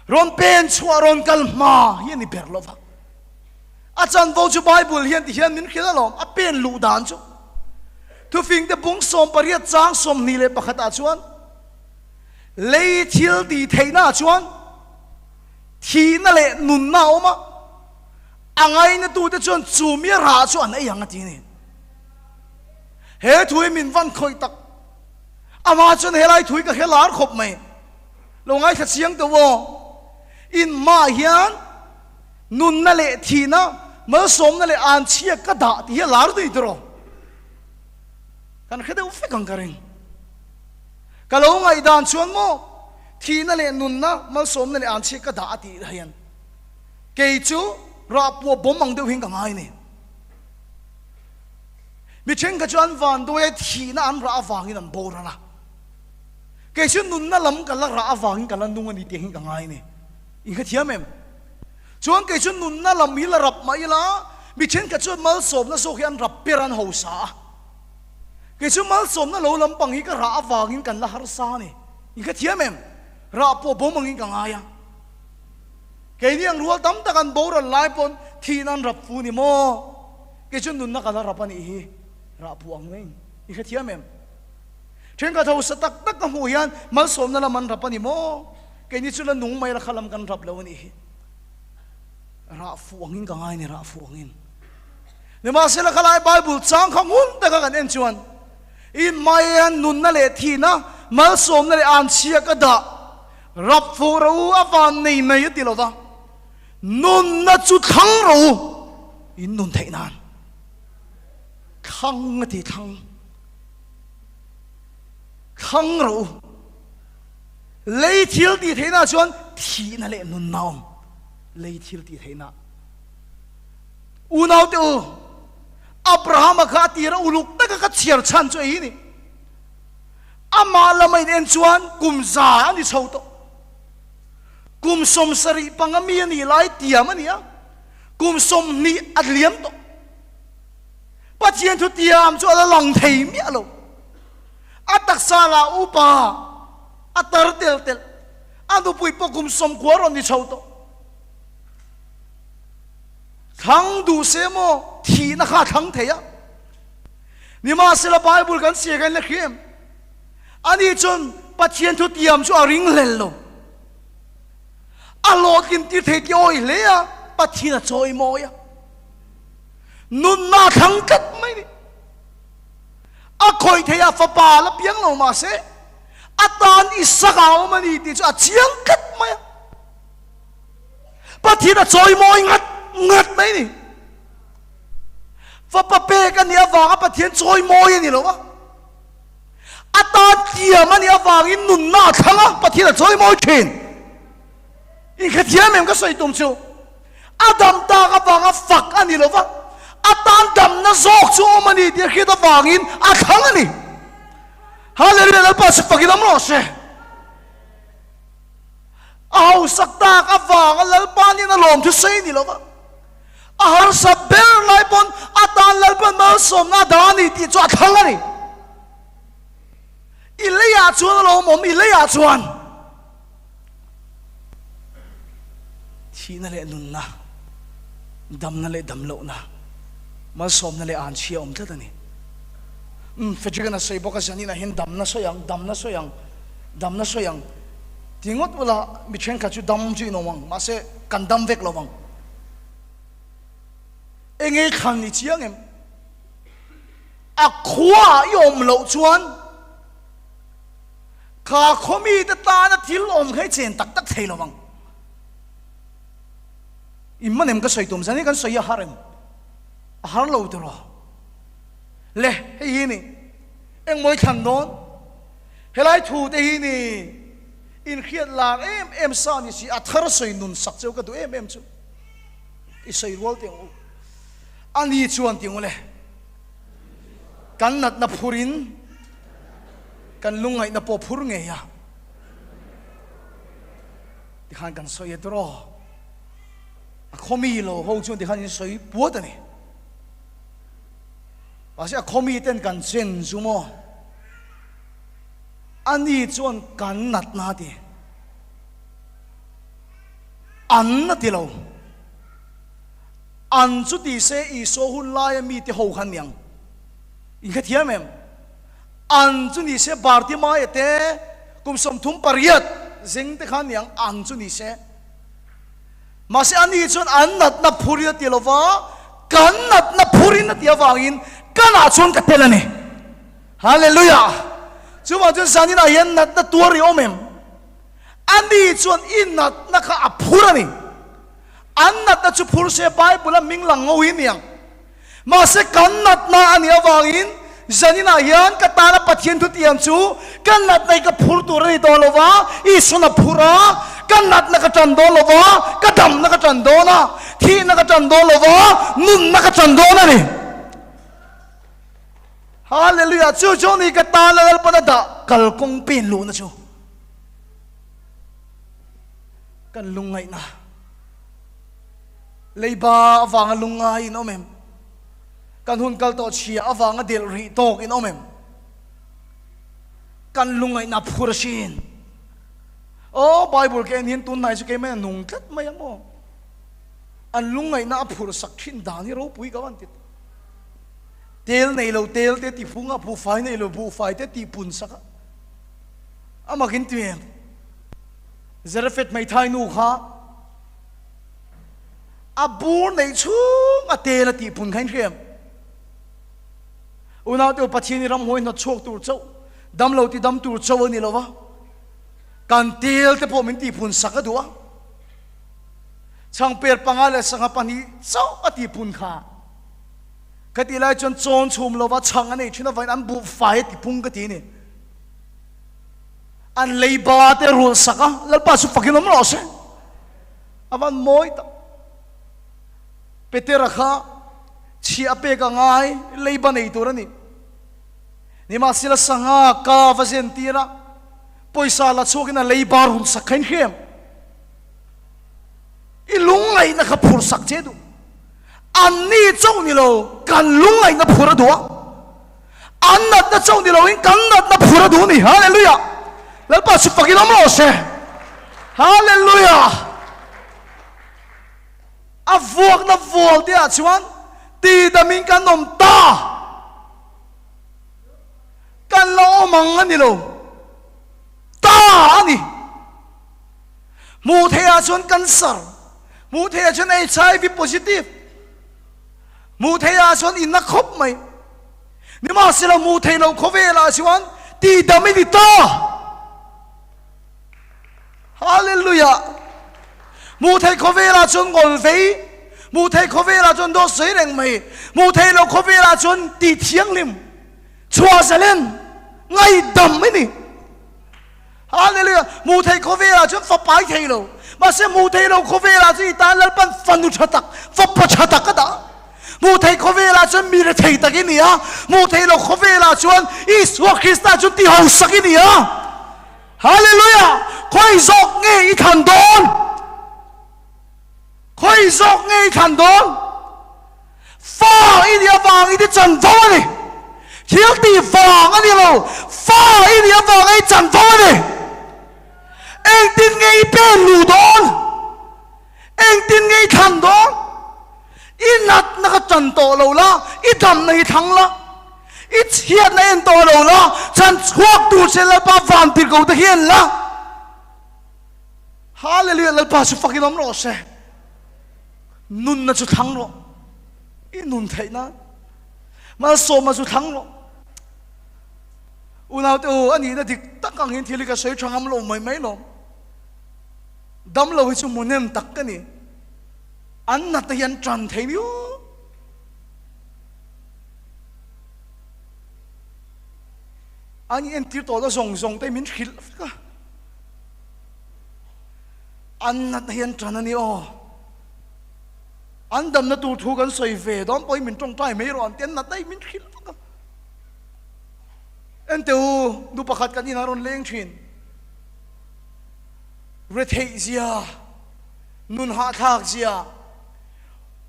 ron bên chua ron kalma hiền đi bẹt lova à chân vô cho Bible hiền thì hiền mình kia là à bên lù đàn chứ thu phim để bung som pariat trang som ni le pakhat a chuan lấy thil đi thấy na chuan thì na le nun na oma angai na tu te chuan chu mi ra chuan ai yang ati ni he thui min van khoi tak ama chuan he lai thui ka helar khop mai lo ngai kha chiang to wo in ma hian nun na le thi na ma som na le an chia ka da ti he lar dei tro kan khede u fe kan karing kalau ngai dan chuan mo thi na le nun na ma som na le an chia ka da ti hian ke chu ra pu bom mang deuh hing ka ngai ni mi chen ka chuan van do e thi na an ra awangin an bor na ke chu nun na lam ka la ra awangin ka la nung ani ti hing ka ngai ni in kha thiam em chuan ke chu nun na lam hi la rap mai la mi chen ka chuan mal som na so hian rap peran ho sa ke chu mal som na lo lam pang hi ka ra awangin kan la har sa ni in kha thiam em ra po bom mang in ka ngai ya ke ni ang rual tam ta kan bor lai pon thi nan rap fu ni mo ke chu nun na ka la rap ani hi ra puang nei i kha thiam em chen ka thau sa tak tak ka hu hian mal som na la man rap ani mo ke ni chu la nung mai la khalam kan rap lo ni hi ra fuang in ka ngai ni ra fuang in ne ma se la khalai Bible chang khang hun ta ka kan en chuan in mai an nun na le thi na mal som na le an chia ka da rap fu ro awan nei nei ti lo wa nun na chu thang ro in nun thei nan khang thì khang ro lấy thiếu thì thế nào chuan thì na lệ nun naom lấy thiếu thì thế nào u nào tiêu Abraham kha tira uluk ta ka chiar chan cho hi ni ama la mai en chuan kum za ani chho to kum som sari pangami ni lai tiam ani a kum som ni atliam to patien thu tiam cho la lang thei mi alo atak sala upa atar tel tel anu pui po kum som kwaron ni chho to khang du se mo thi na kha khang theya ni ma se la Bible kan se kan la khim ani chon patien thu tiam cho ring lel lo alo kin ti the ti oi le a pathina choi mo ya nun na khang kat mai ni a khoi theya fa pa la piang lo ma se atan isakao mani ti cho a chiang kat mai pathina choi mo ngat mai ni fa pa pe kan ni awang pa thian choi moi ni lo wa ata tia mani awang in nun na thanga pa thian choi moi thin in kha thiam em ka soi tum chu adam ta ka wanga fak ani lo wa atan dam na zok chu mani ti khi ta wang in a thanga ni hallelujah pa sa pagilam lo se au sakta ka wang lal pa ni na lom thu sei ni lo wa ahar sabel lai pon atan lal pon ma som na dani ti cho thang ani ilaya chuan lo mom ilaya chuan thina le nun na dam na le dam lo na ma som na le an chia om ta ni fejiga na sei boka sani na hin dam na soyang tingot wala mi chen ka chu dam ji no wang ma se kan dam vek lo wang engei khan ni chiang em a khwa yom lo chuan kha khomi ta ta na thil om khai chen tak tak thei lo wang imman em ka soi tum zani kan soi harem har lo to ro le hi ni eng moi than don helai thu te hi ni in khiat lang em sa ni si athar soi nun sak cheu ka du em chu i soi wol te ani chuan ting le kan nat na phurin kan lungai na po phur nge ya ti khan kan soi dro a khomi lo ho chun ti khan soi pu ta ni ba sia khomi ten kan chen zumo ani chuan kan nat na ti an na ti lo an chu ti se I so hun lai mi ti ho khan yang in kha thiam em an chu ni se barti ma ete kum som thum pariat zing te khan yang an chu ni se ma se ani chun an nat na phuri ti lova kan nat na phuri na ti awangin kana chun ka telani hallelujah chu ma chun sani na yen nat na tuari omem ani chun in nat na kha aphurani an nat na chu phur se bible ming lang ngowin yang ma se kan nat na ani awangin zanina yan katana pathian thu tiam chu kan nat nai ka phur tu ri do lova isu na phura kan nat na ka chan do lova ka dam na ka chan do na thi na ka chan do lova nun na ka chan do na ni hallelujah chu chu ni ka ta la pa da kal kong pin lu na chu kan lungai na leiba awang lungai no mem kan hun kal to chia awanga del ri tok in omem kan lungai na phurashin oh bible ke hin tun nai chu ke me nung tlat mai mo an lungai na phur sakhin dani ro pui ka wan tit tel nei lo tel te ti funga bu fai nei lo bu fai te ti pun saka ama kin tuem zarafet mai thai nu kha abur nei chung a tel ti pun khain khem unau te pathini ram hoi na chok tur chau dam lo ti dam tur chau ni lova kan tel te po min ti phun saka duwa chang per pangale sanga pani chau ati phun kha kati lai chon chon chum lova chang ani thina vain an bu fai ti phung ka ti ni an leiba te rul saka lalpa su fakin om lo se avan moi ta petera kha chi ape ka ngai leiba nei turani ni ma sila sanga ka vazen tira poisa la chokina leiba run sakhain khem ilungai na kha phur sak che du anni chau ni lo kan lungai na phura do annat na chau ni lo in kan nat na phura do ni hallelujah lalpa su pakilam lo se hallelujah avok na vol dia chuan ti da min kan nom ta kan lo mang ani lo ta ani mu thea chun cancer mu thea chun HIV positive mu thea chun in na khop mai ni ma sila mu thei lo khovela chuan ti da mi ni ta hallelujah mu thei khovela chun ngol vei mu thei khovela chun do sei reng mai mu thei lo khovela chun ti thiang lim chua zalen ngai dam mai ni hallelujah mu thei khovela chun fa pai thei lo ma se mu thei lo khovela chi ta lal pan fanu chatak fa pa chatak da mu thei khovela chun mi re thei tak ni ya mu thei lo khovela chun isu Krista chun ti hau sak ni ya hallelujah khoi zok nge I khan don khoi zok nge I khan don fa I dia wang I di chan vong ani thiếu ti vàng ani lo fa I dia wang ai chan vong ani anh tin ngay bên lù đón anh tin ngay thằng đón ít nát nó có trần tổ lâu la ít thầm này thắng la ít hiện này tổ lâu la chân khoác tu sẽ là ba vàng tiền cầu ta hiện la hallelujah là ba số phật lắm rồi sẽ nun nó số thắng rồi ít nun thấy na mà số mà số thắng rồi unau tu anh ấy thì tất cả những thứ cái sợi trăng âm lồng mấy lồng đâm lâu hi chu munem tak ka ni an na ta yan tran thei mi anh em tir to da zong zong te min khil ka an na ta yan tran ani o an dam na tu thu kan soi ve dom poi min tong tai me ro an ten na tai min khil ka ento du pakhat kan inaron leng thin rethei zia nun ha thak zia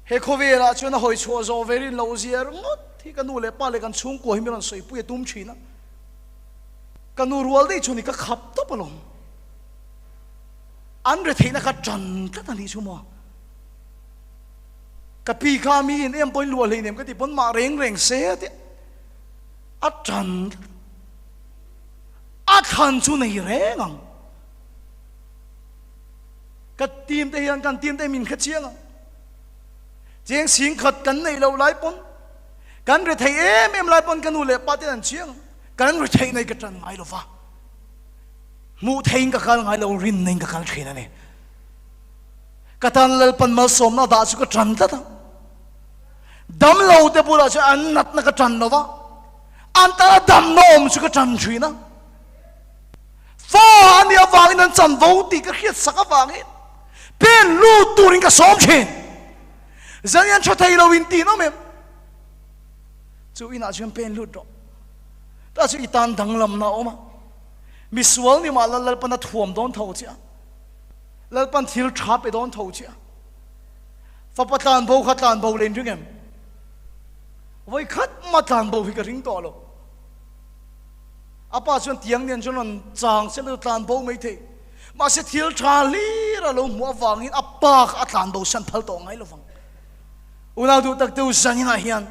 he khovela chuna hoi chho zo very low zia ngot thi kanu le pa le kan chung ko himiron soi pu tum china kanu rual dei chuni ka khap to palom an rethei na ka chan ta tani chumo ka pi kha mi in em poi lual le nem ka ti pon ma reng reng se te a chan a khan chu nei rengang ka tim te hian kan tim te min kha chiang jeng sing khat kan nei lo lai pon kan re thei em lai pon kan u le pa te an chiang kan re thei nei ka chan ngai lo fa mu thei ka kal ngai lo rin nei ka kal thina ne ka tan lal pan mal som na da chu ka chan ta dam lo te pura chu an nat na ka chan no wa an ta dam nom chu ka chan thina fa an ya wang nan chan vo ti ka khiat saka wangin pen lu turin ka som chin zan yan chotai lo win ti no mem chu ina chim pen lu do ta chu itan dang lam na oma misual ni ma lal pan na thuam don thau cha lal pan thil tha pe don thau cha fa patan bo khatan bo len ringem voi khat ma tan bo hi ka ring to lo apa chon tiang nen chon chang se lo tan bo mai the ma se thil tha li ra lo mu awangin apa a tan bo san phal to ngai lo wang unaw du tak tu zangina hian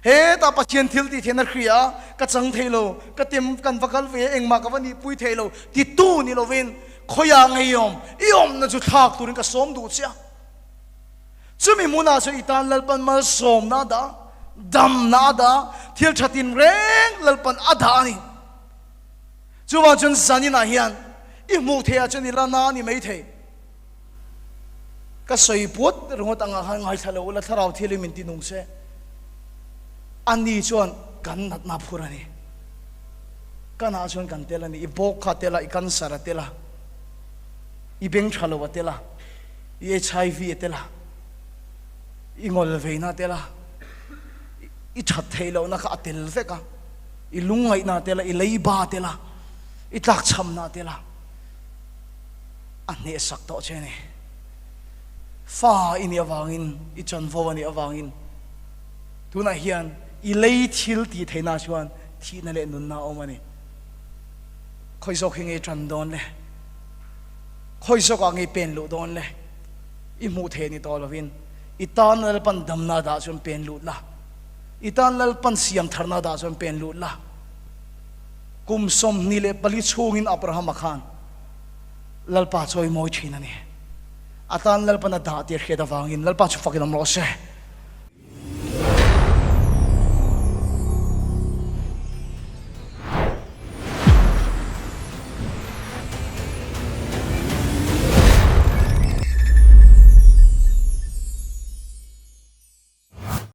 he ta pathian thil ti thena khria ka chang theilo ka tem kan vakal ve engma ka wani pui theilo ti tu ni lovin khoya ngai yom na chu thak turin ka som du chia chumi muna so itan lalpan mal som na da dam na da thil thatin reng lalpan adha ni chuwa chun zanina hian I mu thea chun ila na ni mai the ka soi pot rongot anga ngai thalo la tharau thili min ti nung se ani chuan kan nat na phurani kana chuan kan telani I bok kha tela I kan sara tela I beng thalo wa tela I HIV tela I ngol veina tela I that thailo na kha atel veka I lungai na tela I leiba tela I tak cham na tela ane sak to chene fa ini awangin I chan vo ani awangin tuna hian I lei thil ti theina chuan thi na le nun na omani khoi sok hinge chan don le khoi sok angi pen lu don le I mu the ni to lovin I tan lal pan dam na da chun pen lu la I tan lal pan siam tharna da chun pen lu la kum som ni le pali chungin Abraham khan lal pa choi moi thina ni atan lal pan da ti kheda wangin lal pa chu fakin am ro se